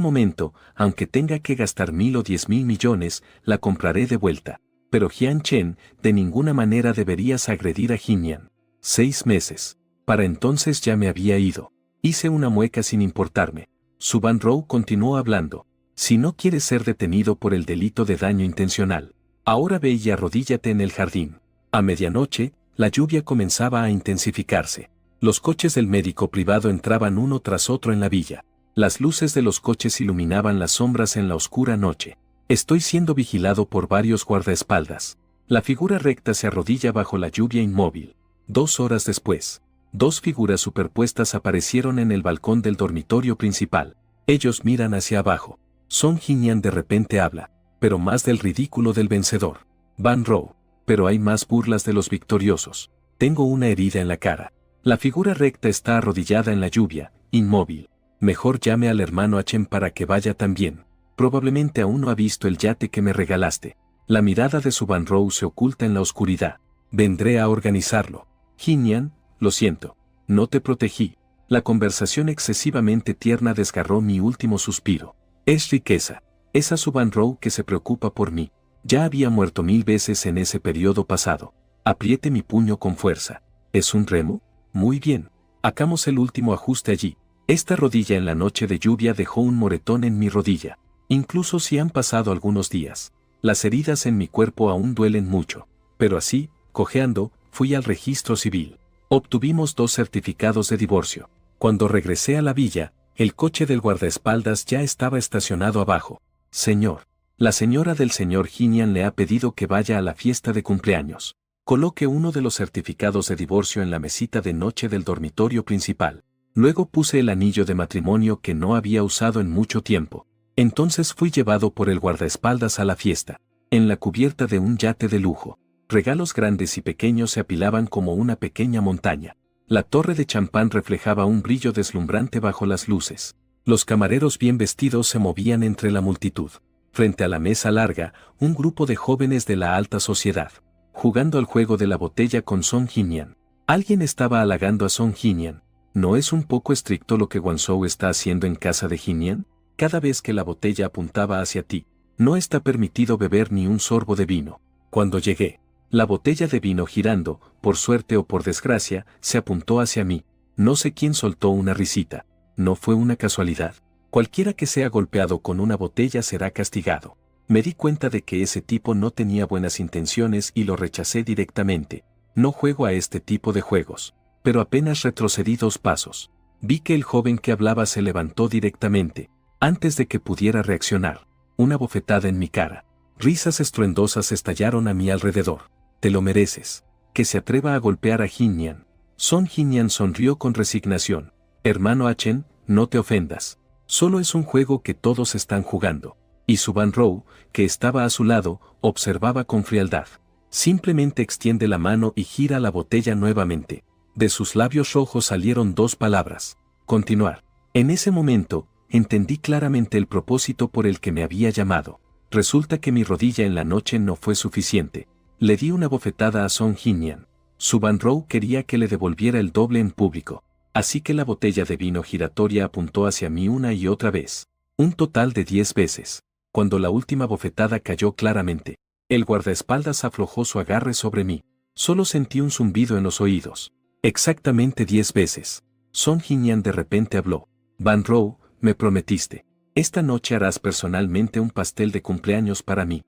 momento, aunque tenga que gastar 1.000 o 10.000 millones, la compraré de vuelta. Pero Jian Chen, de ninguna manera deberías agredir a Jin-Hyan. 6 meses. Para entonces ya me había ido. Hice una mueca sin importarme. Su Ban-ro continuó hablando. Si no quieres ser detenido por el delito de daño intencional, ahora ve y arrodíllate en el jardín. A medianoche, la lluvia comenzaba a intensificarse. Los coches del médico privado entraban uno tras otro en la villa. Las luces de los coches iluminaban las sombras en la oscura noche. Estoy siendo vigilado por varios guardaespaldas. La figura recta se arrodilla bajo la lluvia inmóvil. 2 horas después, 2 figuras superpuestas aparecieron en el balcón del dormitorio principal. Ellos miran hacia abajo. Song Jin-Yan de repente habla, pero más del ridículo del vencedor. Van Rou, pero hay más burlas de los victoriosos. Tengo una herida en la cara. La figura recta está arrodillada en la lluvia, inmóvil. Mejor llame al hermano Achen para que vaya también. Probablemente aún no ha visto el yate que me regalaste. La mirada de su Van Rou se oculta en la oscuridad. Vendré a organizarlo. Jin-Yan, lo siento. No te protegí. La conversación excesivamente tierna desgarró mi último suspiro. Es riqueza. Esa su Van Rou que se preocupa por mí. Ya había muerto 1000 veces en ese periodo pasado. Apriete mi puño con fuerza. ¿Es un remo? Muy bien. Hagamos el último ajuste allí. Esta rodilla en la noche de lluvia dejó un moretón en mi rodilla. Incluso si han pasado algunos días. Las heridas en mi cuerpo aún duelen mucho. Pero así, cojeando, fui al registro civil. Obtuvimos 2 certificados de divorcio. Cuando regresé a la villa, el coche del guardaespaldas ya estaba estacionado abajo. Señor, la señora del señor Jin-Yan le ha pedido que vaya a la fiesta de cumpleaños. Coloqué uno de los certificados de divorcio en la mesita de noche del dormitorio principal. Luego puse el anillo de matrimonio que no había usado en mucho tiempo. Entonces fui llevado por el guardaespaldas a la fiesta. En la cubierta de un yate de lujo. Regalos grandes y pequeños se apilaban como una pequeña montaña. La torre de champán reflejaba un brillo deslumbrante bajo las luces. Los camareros bien vestidos se movían entre la multitud. Frente a la mesa larga, un grupo de jóvenes de la alta sociedad, jugando al juego de la botella con Song Jin-Yan. Alguien estaba halagando a Song Jin-Yan. ¿No es un poco estricto lo que Guangzhou está haciendo en casa de Jin-Yan? Cada vez que la botella apuntaba hacia ti, no está permitido beber ni un sorbo de vino. Cuando llegué, la botella de vino girando, por suerte o por desgracia, se apuntó hacia mí. No sé quién soltó una risita. No fue una casualidad. Cualquiera que sea golpeado con una botella será castigado. Me di cuenta de que ese tipo no tenía buenas intenciones y lo rechacé directamente. No juego a este tipo de juegos. Pero apenas retrocedí 2 pasos. Vi que el joven que hablaba se levantó directamente. Antes de que pudiera reaccionar, una bofetada en mi cara. Risas estruendosas estallaron a mi alrededor. Te lo mereces. Que se atreva a golpear a Jin-Yan. Song Jin-Yan sonrió con resignación. Hermano Achen, no te ofendas. Solo es un juego que todos están jugando. Y su Van Rou, que estaba a su lado, observaba con frialdad. Simplemente extiende la mano y gira la botella nuevamente. De sus labios rojos salieron 2 palabras. Continuar. En ese momento, entendí claramente el propósito por el que me había llamado. Resulta que mi rodilla en la noche no fue suficiente. Le di una bofetada a Song Jin-Yan. Su Van Rou quería que le devolviera el doble en público. Así que la botella de vino giratoria apuntó hacia mí una y otra vez. Un total de 10 veces. Cuando la última bofetada cayó claramente, el guardaespaldas aflojó su agarre sobre mí. Solo sentí un zumbido en los oídos. Exactamente 10 veces. Song Jin-Yan de repente habló. Van Rou, me prometiste. Esta noche harás personalmente un pastel de cumpleaños para mí.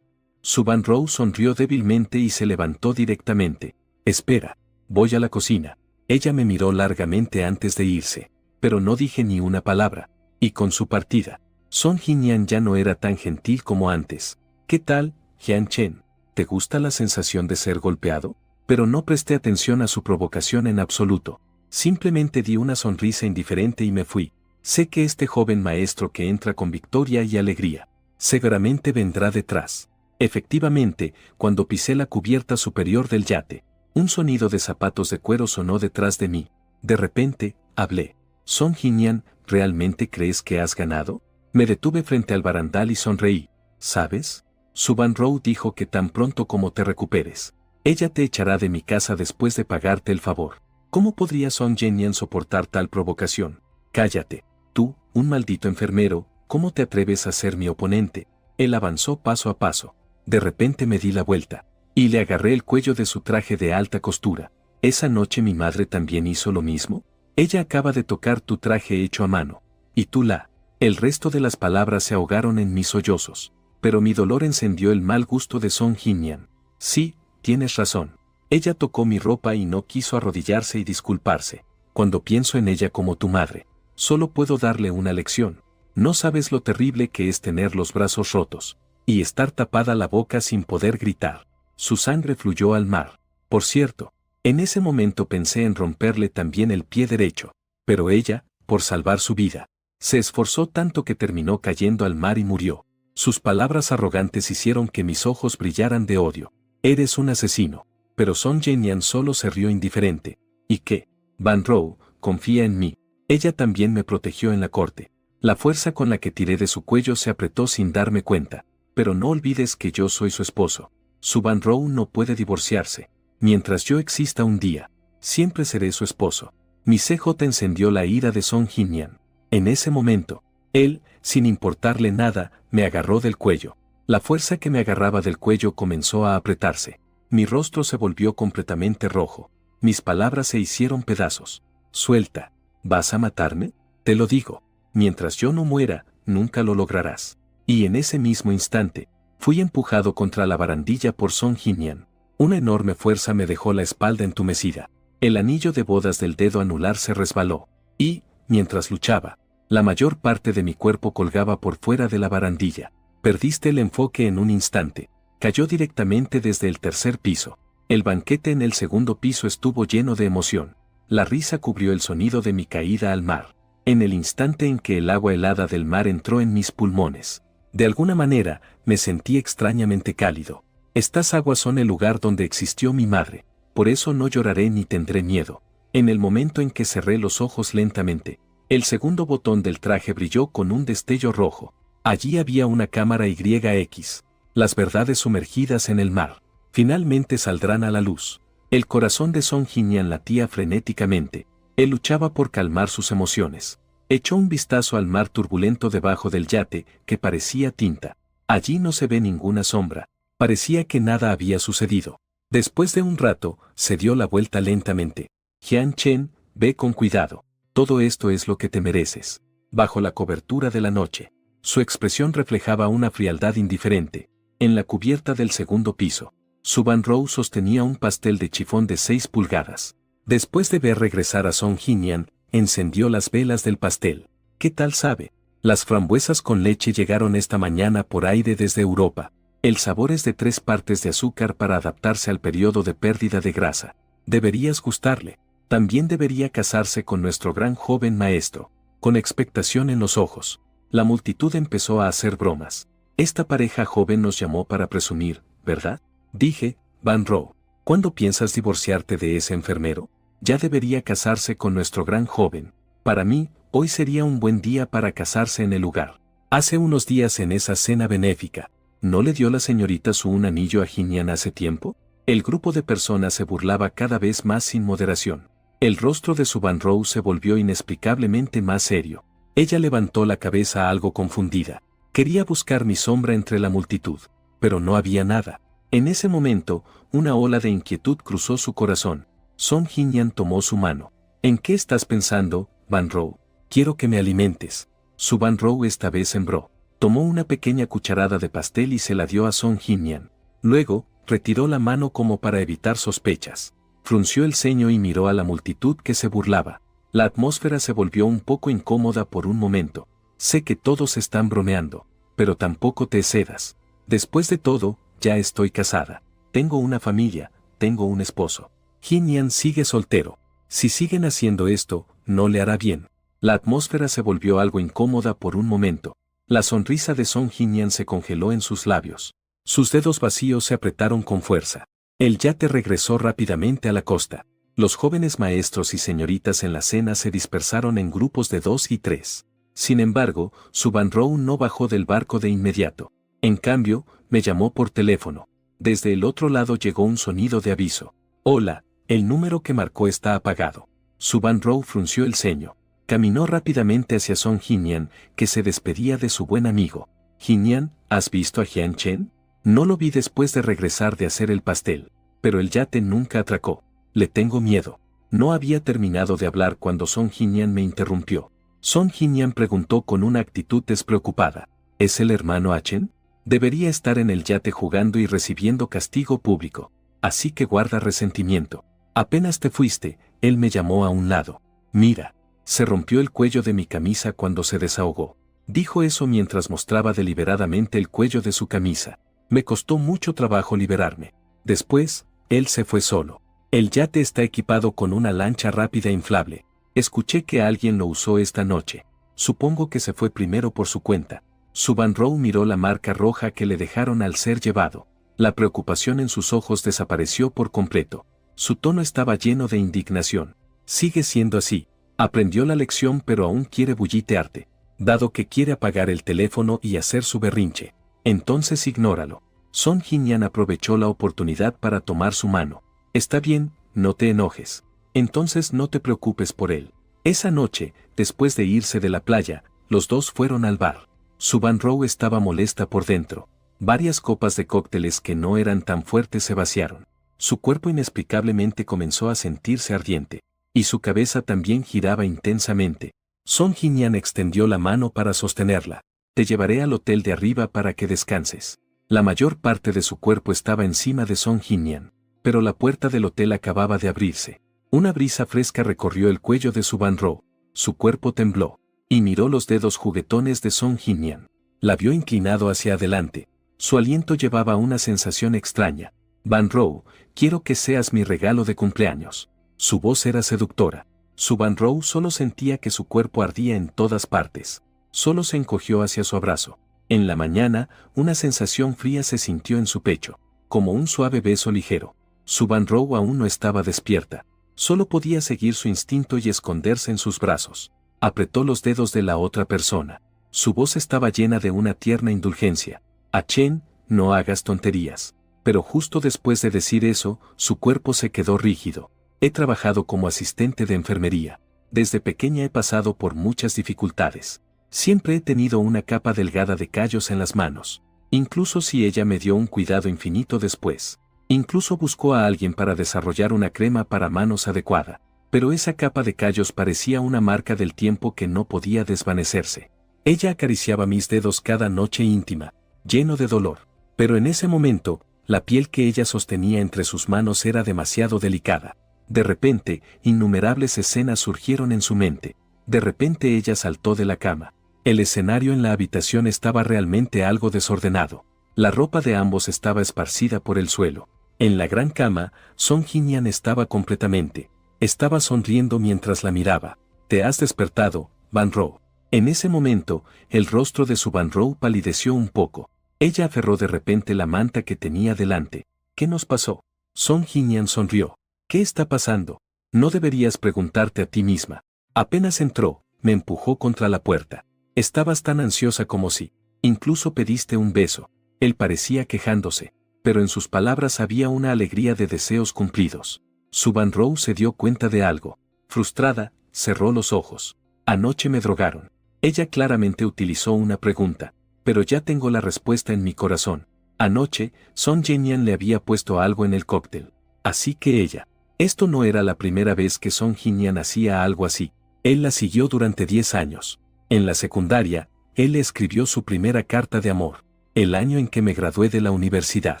Su Van Rou sonrió débilmente y se levantó directamente. Espera, voy a la cocina. Ella me miró largamente antes de irse, pero no dije ni una palabra. Y con su partida, Song Jin-Yan ya no era tan gentil como antes. ¿Qué tal, Jian Chen? ¿Te gusta la sensación de ser golpeado? Pero no presté atención a su provocación en absoluto. Simplemente di una sonrisa indiferente y me fui. Sé que este joven maestro que entra con victoria y alegría, seguramente vendrá detrás. Efectivamente, cuando pisé la cubierta superior del yate, un sonido de zapatos de cuero sonó detrás de mí. De repente, hablé. Song Jin-Yan, ¿realmente crees que has ganado? Me detuve frente al barandal y sonreí. ¿Sabes? Su Van Rou dijo que tan pronto como te recuperes, ella te echará de mi casa después de pagarte el favor. ¿Cómo podría Song Jin-Yan soportar tal provocación? Cállate. Tú, un maldito enfermero, ¿cómo te atreves a ser mi oponente? Él avanzó paso a paso. De repente me di la vuelta y le agarré el cuello de su traje de alta costura. ¿Esa noche mi madre también hizo lo mismo? Ella acaba de tocar tu traje hecho a mano. Y tú la. El resto de las palabras se ahogaron en mis sollozos. Pero mi dolor encendió el mal gusto de Song Jin-Yan. Sí, tienes razón. Ella tocó mi ropa y no quiso arrodillarse y disculparse. cuando pienso en ella como tu madre, solo puedo darle una lección. No sabes lo terrible que es tener los brazos rotos y estar tapada la boca sin poder gritar. Su sangre fluyó al mar. Por cierto, en ese momento pensé en romperle también el pie derecho, pero ella, por salvar su vida, se esforzó tanto que terminó cayendo al mar y murió. Sus palabras arrogantes hicieron que mis ojos brillaran de odio. Eres un asesino. Pero Song Jianyan solo se rió indiferente. ¿Y qué? Van Rou, confía en mí. Ella también me protegió en la corte. La fuerza con la que tiré de su cuello se apretó sin darme cuenta. Pero no olvides que yo soy su esposo. Su Van Rou no puede divorciarse. Mientras yo exista un día, siempre seré su esposo. Mi CJ encendió la ira de Song Jianyan. En ese momento, él, sin importarle nada, me agarró del cuello. La fuerza que me agarraba del cuello comenzó a apretarse. Mi rostro se volvió completamente rojo. Mis palabras se hicieron pedazos. Suelta. ¿Vas a matarme? Te lo digo. Mientras yo no muera, nunca lo lograrás. Y en ese mismo instante, fui empujado contra la barandilla por Song Jianyan. Una enorme fuerza me dejó la espalda entumecida. El anillo de bodas del dedo anular se resbaló. Y, mientras luchaba, la mayor parte de mi cuerpo colgaba por fuera de la barandilla. Perdiste el enfoque en un instante. Cayó directamente desde el tercer piso. El banquete en el segundo piso estuvo lleno de emoción. La risa cubrió el sonido de mi caída al mar. En el instante en que el agua helada del mar entró en mis pulmones, de alguna manera, me sentí extrañamente cálido. Estas aguas son el lugar donde existió mi madre. Por eso no lloraré ni tendré miedo. En el momento en que cerré los ojos lentamente, el segundo botón del traje brilló con un destello rojo. Allí había una cámara YX. Las verdades sumergidas en el mar finalmente saldrán a la luz. El corazón de Song Jianyan latía frenéticamente. Él luchaba por calmar sus emociones. Echó un vistazo al mar turbulento debajo del yate, que parecía tinta. Allí no se ve ninguna sombra. Parecía que nada había sucedido. Después de un rato, se dio la vuelta lentamente. Jian Chen, ve con cuidado. Todo esto es lo que te mereces. Bajo la cobertura de la noche, su expresión reflejaba una frialdad indiferente. En la cubierta del segundo piso, su Van Rou sostenía un pastel de chifón de 6 pulgadas. Después de ver regresar a Song Jianyan, encendió las velas del pastel. ¿Qué tal sabe? Las frambuesas con leche llegaron esta mañana por aire desde Europa. El sabor es de 3 partes de azúcar para adaptarse al periodo de pérdida de grasa. Deberías gustarle. También debería casarse con nuestro gran joven maestro. Con expectación en los ojos, la multitud empezó a hacer bromas. Esta pareja joven nos llamó para presumir, ¿verdad? Dije, Van Rou, ¿cuándo piensas divorciarte de ese enfermero? Ya debería casarse con nuestro gran joven. Para mí, hoy sería un buen día para casarse en el lugar. Hace unos días en esa cena benéfica, ¿no le dio la señorita Su un anillo a Jianyan hace tiempo? El grupo de personas se burlaba cada vez más sin moderación. El rostro de su Van Rou se volvió inexplicablemente más serio. Ella levantó la cabeza algo confundida. Quería buscar mi sombra entre la multitud, pero no había nada. En ese momento, una ola de inquietud cruzó su corazón. Song Jianyan tomó su mano. ¿En qué estás pensando, Van Rou? Quiero que me alimentes. Su Van Rou esta vez sembró. Tomó una pequeña cucharada de pastel y se la dio a Song Jianyan. Luego, retiró la mano como para evitar sospechas. Frunció el ceño y miró a la multitud que se burlaba. La atmósfera se volvió un poco incómoda por un momento. Sé que todos están bromeando, pero tampoco te cedas. Después de todo, ya estoy casada. Tengo una familia, tengo un esposo. Jianyan sigue soltero. Si siguen haciendo esto, no le hará bien. La atmósfera se volvió algo incómoda por un momento. La sonrisa de Song Jianyan se congeló en sus labios. Sus dedos vacíos se apretaron con fuerza. El yate regresó rápidamente a la costa. Los jóvenes maestros y señoritas en la cena se dispersaron en grupos de 2 y 3. Sin embargo, su Van Rou no bajó del barco de inmediato. En cambio, me llamó por teléfono. Desde el otro lado llegó un sonido de aviso. Hola, el número que marcó está apagado. Su Van Rou frunció el ceño. Caminó rápidamente hacia Song Jianyan, que se despedía de su buen amigo. Jianyan, ¿has visto a Jian Chen? No lo vi después de regresar de hacer el pastel, pero el yate nunca atracó. Le tengo miedo. No había terminado de hablar cuando Song Jianyan me interrumpió. Song Jianyan preguntó con una actitud despreocupada. ¿Es el hermano Achen? Debería estar en el yate jugando y recibiendo castigo público. Así que guarda resentimiento. Apenas te fuiste, él me llamó a un lado. Mira, se rompió el cuello de mi camisa cuando se desahogó. Dijo eso mientras mostraba deliberadamente el cuello de su camisa. Me costó mucho trabajo liberarme. Después, él se fue solo. El yate está equipado con una lancha rápida e inflable. Escuché que alguien lo usó esta noche. Supongo que se fue primero por su cuenta. Su Van Row miró la marca roja que le dejaron al ser llevado. La preocupación en sus ojos desapareció por completo. Su tono estaba lleno de indignación. Sigue siendo así. Aprendió la lección pero aún quiere bullitearte. Dado que quiere apagar el teléfono y hacer su berrinche. Entonces ignóralo. Son Jin-Yan aprovechó la oportunidad para tomar su mano. Está bien, no te enojes. Entonces no te preocupes por él. Esa noche, después de irse de la playa, los dos fueron al bar. Su Van Row estaba molesta por dentro. Varias copas de cócteles que no eran tan fuertes se vaciaron. Su cuerpo inexplicablemente comenzó a sentirse ardiente. Y su cabeza también giraba intensamente. Son Jin-Yan extendió la mano para sostenerla. Te llevaré al hotel de arriba para que descanses. La mayor parte de su cuerpo estaba encima de Son Jin-Yan. Pero la puerta del hotel acababa de abrirse. Una brisa fresca recorrió el cuello de su Van Row. Su cuerpo tembló. Y miró los dedos juguetones de Son Jin-Yan. La vio inclinado hacia adelante. Su aliento llevaba una sensación extraña. Van Row, quiero que seas mi regalo de cumpleaños. Su voz era seductora. Su Van Row solo sentía que su cuerpo ardía en todas partes. Solo se encogió hacia su abrazo. En la mañana, una sensación fría se sintió en su pecho, como un suave beso ligero. Su Van Row aún no estaba despierta. Solo podía seguir su instinto y esconderse en sus brazos. Apretó los dedos de la otra persona. Su voz estaba llena de una tierna indulgencia. Chen, no hagas tonterías. Pero justo después de decir eso, su cuerpo se quedó rígido. He trabajado como asistente de enfermería. Desde pequeña he pasado por muchas dificultades. Siempre he tenido una capa delgada de callos en las manos. Incluso si ella me dio un cuidado infinito después. Incluso buscó a alguien para desarrollar una crema para manos adecuada. Pero esa capa de callos parecía una marca del tiempo que no podía desvanecerse. Ella acariciaba mis dedos cada noche íntima, lleno de dolor. Pero en ese momento, la piel que ella sostenía entre sus manos era demasiado delicada. De repente, innumerables escenas surgieron en su mente. De repente ella saltó de la cama. El escenario en la habitación estaba realmente algo desordenado. La ropa de ambos estaba esparcida por el suelo. En la gran cama, Son Jin-Yan estaba completamente. Estaba sonriendo mientras la miraba. Te has despertado, Van Row. En ese momento, el rostro de su Van Row palideció un poco. Ella aferró de repente la manta que tenía delante. ¿Qué nos pasó? Son Jin-Yan sonrió. ¿Qué está pasando? No deberías preguntarte a ti misma. Apenas entró, me empujó contra la puerta. Estabas tan ansiosa como si. Incluso pediste un beso. Él parecía quejándose, pero en sus palabras había una alegría de deseos cumplidos. Su Van Row se dio cuenta de algo. Frustrada, cerró los ojos. Anoche me drogaron. Ella claramente utilizó una pregunta, pero ya tengo la respuesta en mi corazón. Anoche, Son Jin-Yan le había puesto algo en el cóctel. Así que ella. Esto no era la primera vez que Son Jin-Yan hacía algo así. Él la siguió durante 10 años. En la secundaria, él le escribió su primera carta de amor. El año en que me gradué de la universidad.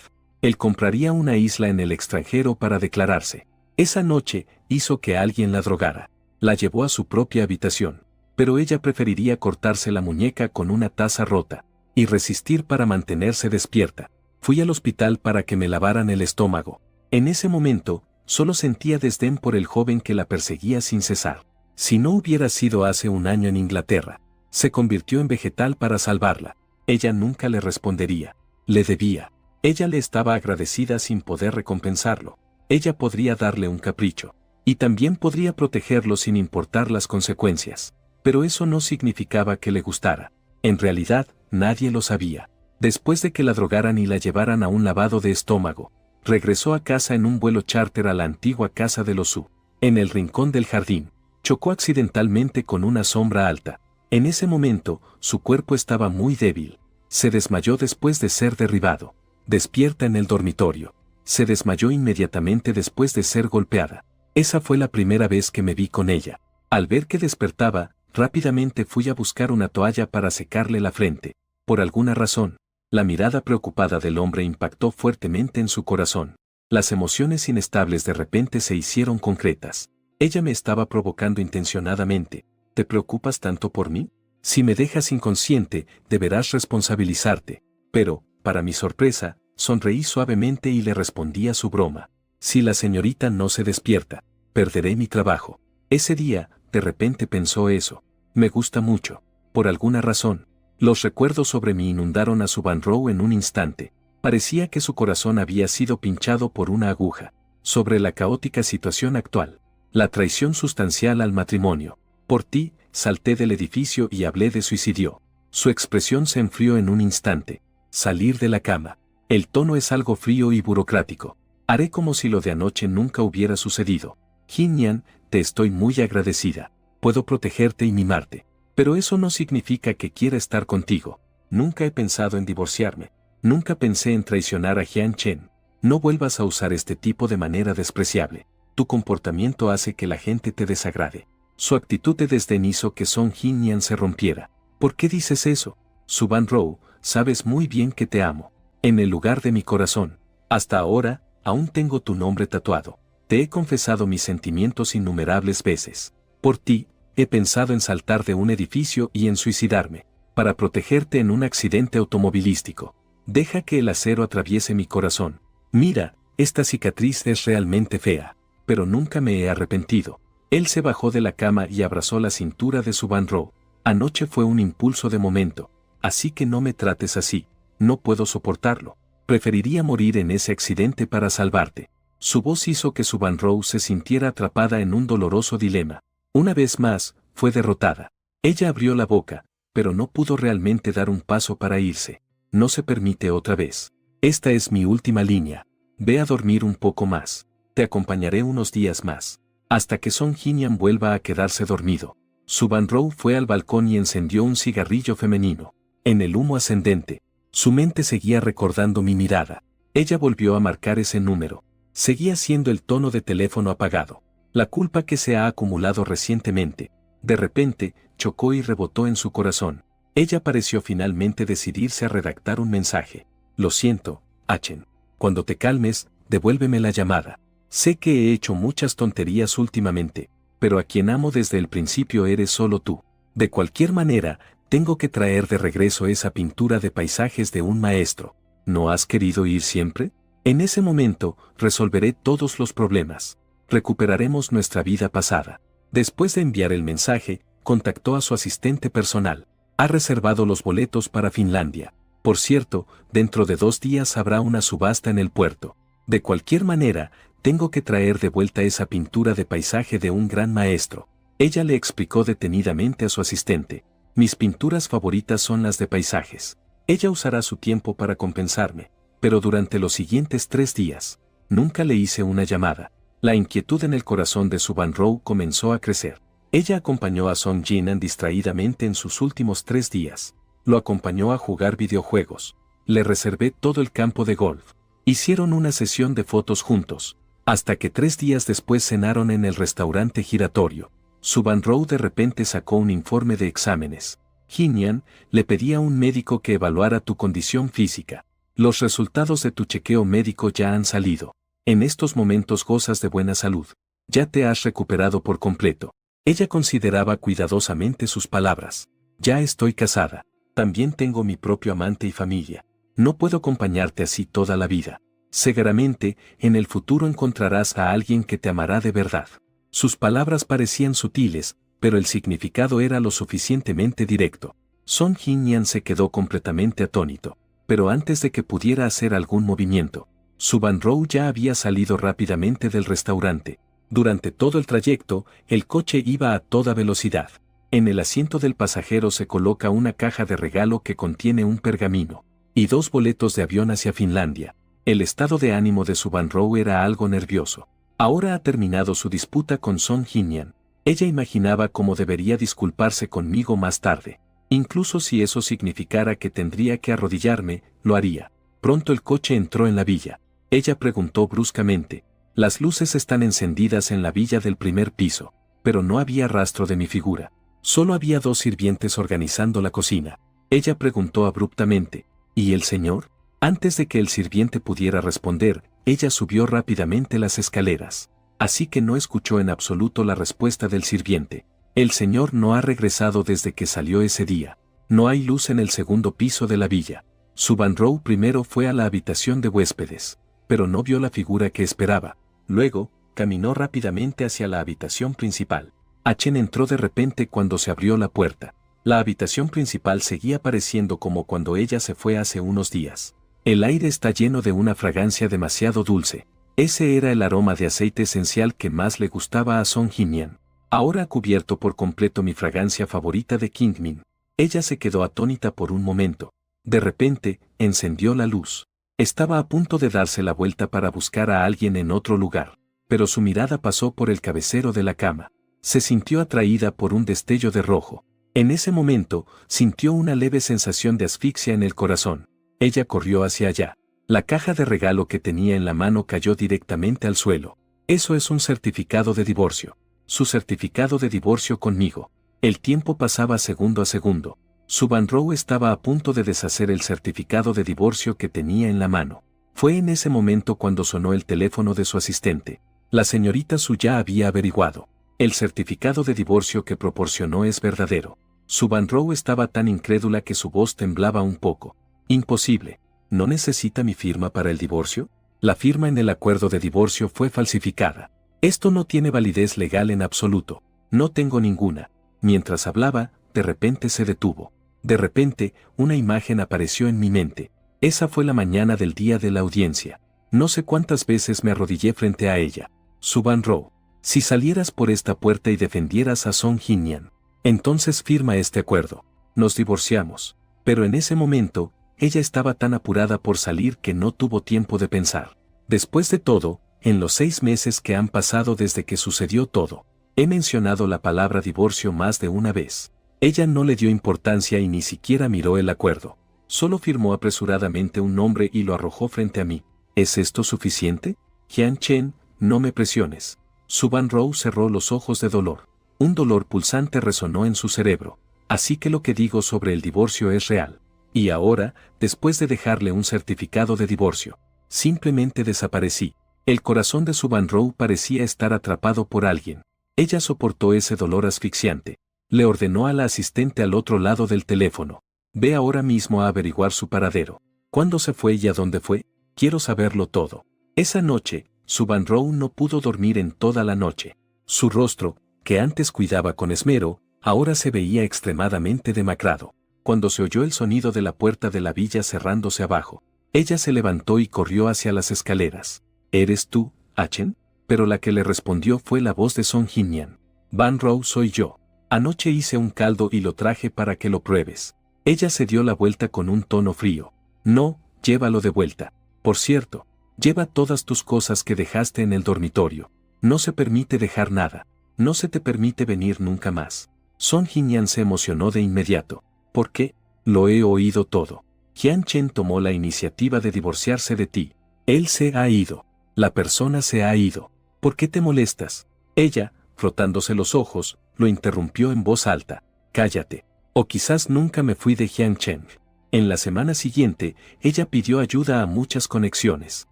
Él compraría una isla en el extranjero para declararse. Esa noche, hizo que alguien la drogara. La llevó a su propia habitación. Pero ella preferiría cortarse la muñeca con una taza rota. Y resistir para mantenerse despierta. Fui al hospital para que me lavaran el estómago. En ese momento, solo sentía desdén por el joven que la perseguía sin cesar. Si no hubiera sido hace un año en Inglaterra, se convirtió en vegetal para salvarla. Ella nunca le respondería. Le debía. Ella le estaba agradecida sin poder recompensarlo. Ella podría darle un capricho. Y también podría protegerlo sin importar las consecuencias. Pero eso no significaba que le gustara. En realidad, nadie lo sabía. Después de que la drogaran y la llevaran a un lavado de estómago, regresó a casa en un vuelo charter a la antigua casa de los Su. En el rincón del jardín, chocó accidentalmente con una sombra alta. En ese momento, su cuerpo estaba muy débil. Se desmayó después de ser derribado. Despierta en el dormitorio. Se desmayó inmediatamente después de ser golpeada. Esa fue la primera vez que me vi con ella. Al ver que despertaba, rápidamente fui a buscar una toalla para secarle la frente. Por alguna razón, la mirada preocupada del hombre impactó fuertemente en su corazón. Las emociones inestables de repente se hicieron concretas. Ella me estaba provocando intencionadamente. ¿Te preocupas tanto por mí? Si me dejas inconsciente, deberás responsabilizarte. Pero, para mi sorpresa, sonreí suavemente y le respondí a su broma. Si la señorita no se despierta, perderé mi trabajo. Ese día, de repente pensó eso. Me gusta mucho. Por alguna razón, los recuerdos sobre mí inundaron a su Van Row en un instante. Parecía que su corazón había sido pinchado por una aguja. Sobre la caótica situación actual. La traición sustancial al matrimonio. Por ti, salté del edificio y hablé de suicidio. Su expresión se enfrió en un instante. Salir de la cama. El tono es algo frío y burocrático. Haré como si lo de anoche nunca hubiera sucedido. Jin-Yan, te estoy muy agradecida. Puedo protegerte y mimarte. Pero eso no significa que quiera estar contigo. Nunca he pensado en divorciarme. Nunca pensé en traicionar a Jian Chen. No vuelvas a usar este tipo de manera despreciable. Tu comportamiento hace que la gente te desagrade. Su actitud de desdén hizo que Song Jin-Yan se rompiera. ¿Por qué dices eso? Su Van Row, sabes muy bien que te amo. En el lugar de mi corazón. Hasta ahora, aún tengo tu nombre tatuado. Te he confesado mis sentimientos innumerables veces. Por ti, he pensado en saltar de un edificio y en suicidarme. Para protegerte en un accidente automovilístico. Deja que el acero atraviese mi corazón. Mira, esta cicatriz es realmente fea. Pero nunca me he arrepentido. Él se bajó de la cama y abrazó la cintura de su Van Row. Anoche fue un impulso de momento. Así que no me trates así. No puedo soportarlo. Preferiría morir en ese accidente para salvarte. Su voz hizo que su Van Row se sintiera atrapada en un doloroso dilema. Una vez más, fue derrotada. Ella abrió la boca, pero no pudo realmente dar un paso para irse. No se permite otra vez. Esta es mi última línea. Ve a dormir un poco más. Te acompañaré unos días más. Hasta que Song Jin-Yan vuelva a quedarse dormido. Su Van Row fue al balcón y encendió un cigarrillo femenino. En el humo ascendente, su mente seguía recordando mi mirada. Ella volvió a marcar ese número. Seguía siendo el tono de teléfono apagado. La culpa que se ha acumulado recientemente, de repente, chocó y rebotó en su corazón. Ella pareció finalmente decidirse a redactar un mensaje. Lo siento, Achen. Cuando te calmes, devuélveme la llamada. Sé que he hecho muchas tonterías últimamente, pero a quien amo desde el principio eres solo tú. De cualquier manera, tengo que traer de regreso esa pintura de paisajes de un maestro. ¿No has querido ir siempre? En ese momento, resolveré todos los problemas. Recuperaremos nuestra vida pasada. Después de enviar el mensaje, contactó a su asistente personal. Ha reservado los boletos para Finlandia. Por cierto, dentro de 2 días habrá una subasta en el puerto. De cualquier manera, tengo que traer de vuelta esa pintura de paisaje de un gran maestro. Ella le explicó detenidamente a su asistente. Mis pinturas favoritas son las de paisajes. Ella usará su tiempo para compensarme. Pero durante los siguientes 3 días, nunca le hice una llamada. La inquietud en el corazón de su Van Row comenzó a crecer. Ella acompañó a Song Jin-Yan distraídamente en sus últimos 3 días. Lo acompañó a jugar videojuegos. Le reservé todo el campo de golf. Hicieron una sesión de fotos juntos. Hasta que 3 días después cenaron en el restaurante giratorio. Su Van Row de repente sacó un informe de exámenes. Jin-Yan, le pedí a un médico que evaluara tu condición física. Los resultados de tu chequeo médico ya han salido. En estos momentos gozas de buena salud. Ya te has recuperado por completo. Ella consideraba cuidadosamente sus palabras. Ya estoy casada. También tengo mi propio amante y familia. No puedo acompañarte así toda la vida. Seguramente, en el futuro encontrarás a alguien que te amará de verdad. Sus palabras parecían sutiles, pero el significado era lo suficientemente directo. Song Jin-Yan se quedó completamente atónito. Pero antes de que pudiera hacer algún movimiento, su Van Row ya había salido rápidamente del restaurante. Durante todo el trayecto, el coche iba a toda velocidad. En el asiento del pasajero se coloca una caja de regalo que contiene un pergamino y 2 boletos de avión hacia Finlandia. El estado de ánimo de su Van Row era algo nervioso. Ahora ha terminado su disputa con Song Jin-Yan. Ella imaginaba cómo debería disculparse conmigo más tarde. Incluso si eso significara que tendría que arrodillarme, lo haría. Pronto el coche entró en la villa. Ella preguntó bruscamente. Las luces están encendidas en la villa del primer piso, pero no había rastro de mi figura. Solo había 2 sirvientes organizando la cocina. Ella preguntó abruptamente. ¿Y el señor? Antes de que el sirviente pudiera responder, ella subió rápidamente las escaleras. así que no escuchó en absoluto la respuesta del sirviente. El señor no ha regresado desde que salió ese día. No hay luz en el segundo piso de la villa. Su Van Row primero fue a la habitación de huéspedes, pero no vio la figura que esperaba. Luego, caminó rápidamente hacia la habitación principal. Chen entró de repente cuando se abrió la puerta. La habitación principal seguía pareciendo como cuando ella se fue hace unos días. El aire está lleno de una fragancia demasiado dulce. Ese era el aroma de aceite esencial que más le gustaba a Song Jinyan. Ahora ha cubierto por completo mi fragancia favorita de Kingmin. Ella se quedó atónita por un momento. De repente, encendió la luz. Estaba a punto de darse la vuelta para buscar a alguien en otro lugar, pero su mirada pasó por el cabecero de la cama. Se sintió atraída por un destello de rojo. En ese momento, sintió una leve sensación de asfixia en el corazón. Ella corrió hacia allá. La caja de regalo que tenía en la mano cayó directamente al suelo. Eso es un certificado de divorcio. Su certificado de divorcio conmigo. El tiempo pasaba segundo a segundo. Su Van Row estaba a punto de deshacer el certificado de divorcio que tenía en la mano. Fue en ese momento cuando sonó el teléfono de su asistente. La señorita Su ya había averiguado. El certificado de divorcio que proporcionó es verdadero. Su Van Row estaba tan incrédula que su voz temblaba un poco. Imposible. ¿No necesita mi firma para el divorcio? La firma en el acuerdo de divorcio fue falsificada. Esto no tiene validez legal en absoluto. No tengo ninguna. Mientras hablaba, de repente se detuvo. De repente, una imagen apareció en mi mente. Esa fue la mañana del día de la audiencia. No sé cuántas veces me arrodillé frente a ella. Su Van Row. Si salieras por esta puerta y defendieras a Song Jinyan, entonces firma este acuerdo. Nos divorciamos. Pero en ese momento, ella estaba tan apurada por salir que no tuvo tiempo de pensar. Después de todo, en los 6 meses que han pasado desde que sucedió todo, he mencionado la palabra divorcio más de una vez. Ella no le dio importancia y ni siquiera miró el acuerdo. Solo firmó apresuradamente un nombre y lo arrojó frente a mí. ¿Es esto suficiente? Jian Chen, no me presiones. Su Van Row cerró los ojos de dolor. Un dolor pulsante resonó en su cerebro. Así que lo que digo sobre el divorcio es real. Y ahora, después de dejarle un certificado de divorcio, simplemente desaparecí. El corazón de su Van Row parecía estar atrapado por alguien. Ella soportó ese dolor asfixiante. Le ordenó a la asistente al otro lado del teléfono. Ve ahora mismo a averiguar su paradero. ¿Cuándo se fue y a dónde fue? Quiero saberlo todo. Esa noche, su Van Row no pudo dormir en toda la noche. Su rostro, que antes cuidaba con esmero, ahora se veía extremadamente demacrado. Cuando se oyó el sonido de la puerta de la villa cerrándose abajo, ella se levantó y corrió hacia las escaleras. ¿Eres tú, Chen? Pero la que le respondió fue la voz de Song Jinyan. Van Row soy yo. Anoche hice un caldo y lo traje para que lo pruebes. Ella se dio la vuelta con un tono frío. No, llévalo de vuelta. Por cierto, lleva todas tus cosas que dejaste en el dormitorio. No se permite dejar nada. No se te permite venir nunca más. Song Jinyan se emocionó de inmediato. ¿Por qué? Lo he oído todo. Jian Chen tomó la iniciativa de divorciarse de ti. Él se ha ido. La persona se ha ido. ¿Por qué te molestas? Ella, frotándose los ojos, lo interrumpió en voz alta. Cállate. O quizás nunca me fui de Jian Chen. En la semana siguiente, ella pidió ayuda a muchas conexiones.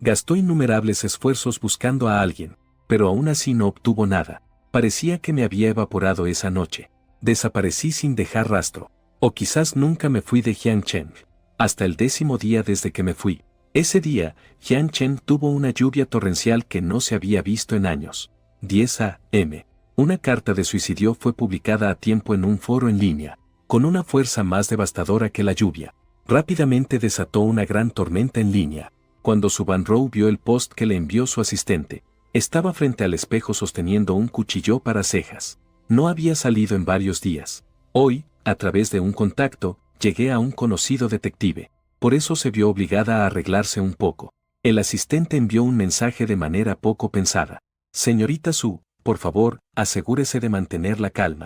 Gastó innumerables esfuerzos buscando a alguien, pero aún así no obtuvo nada. Parecía que me había evaporado esa noche. Desaparecí sin dejar rastro. O quizás nunca me fui de Jian Chen. Hasta el 10º día desde que me fui. Ese día, Jian Chen tuvo una lluvia torrencial que no se había visto en años. 10 a.m. Una carta de suicidio fue publicada a tiempo en un foro en línea, con una fuerza más devastadora que la lluvia. Rápidamente desató una gran tormenta en línea. Cuando su Van Row vio el post que le envió su asistente, estaba frente al espejo sosteniendo un cuchillo para cejas. No había salido en varios días. Hoy, a través de un contacto, llegué a un conocido detective. Por eso se vio obligada a arreglarse un poco. El asistente envió un mensaje de manera poco pensada. Señorita Su, por favor, asegúrese de mantener la calma.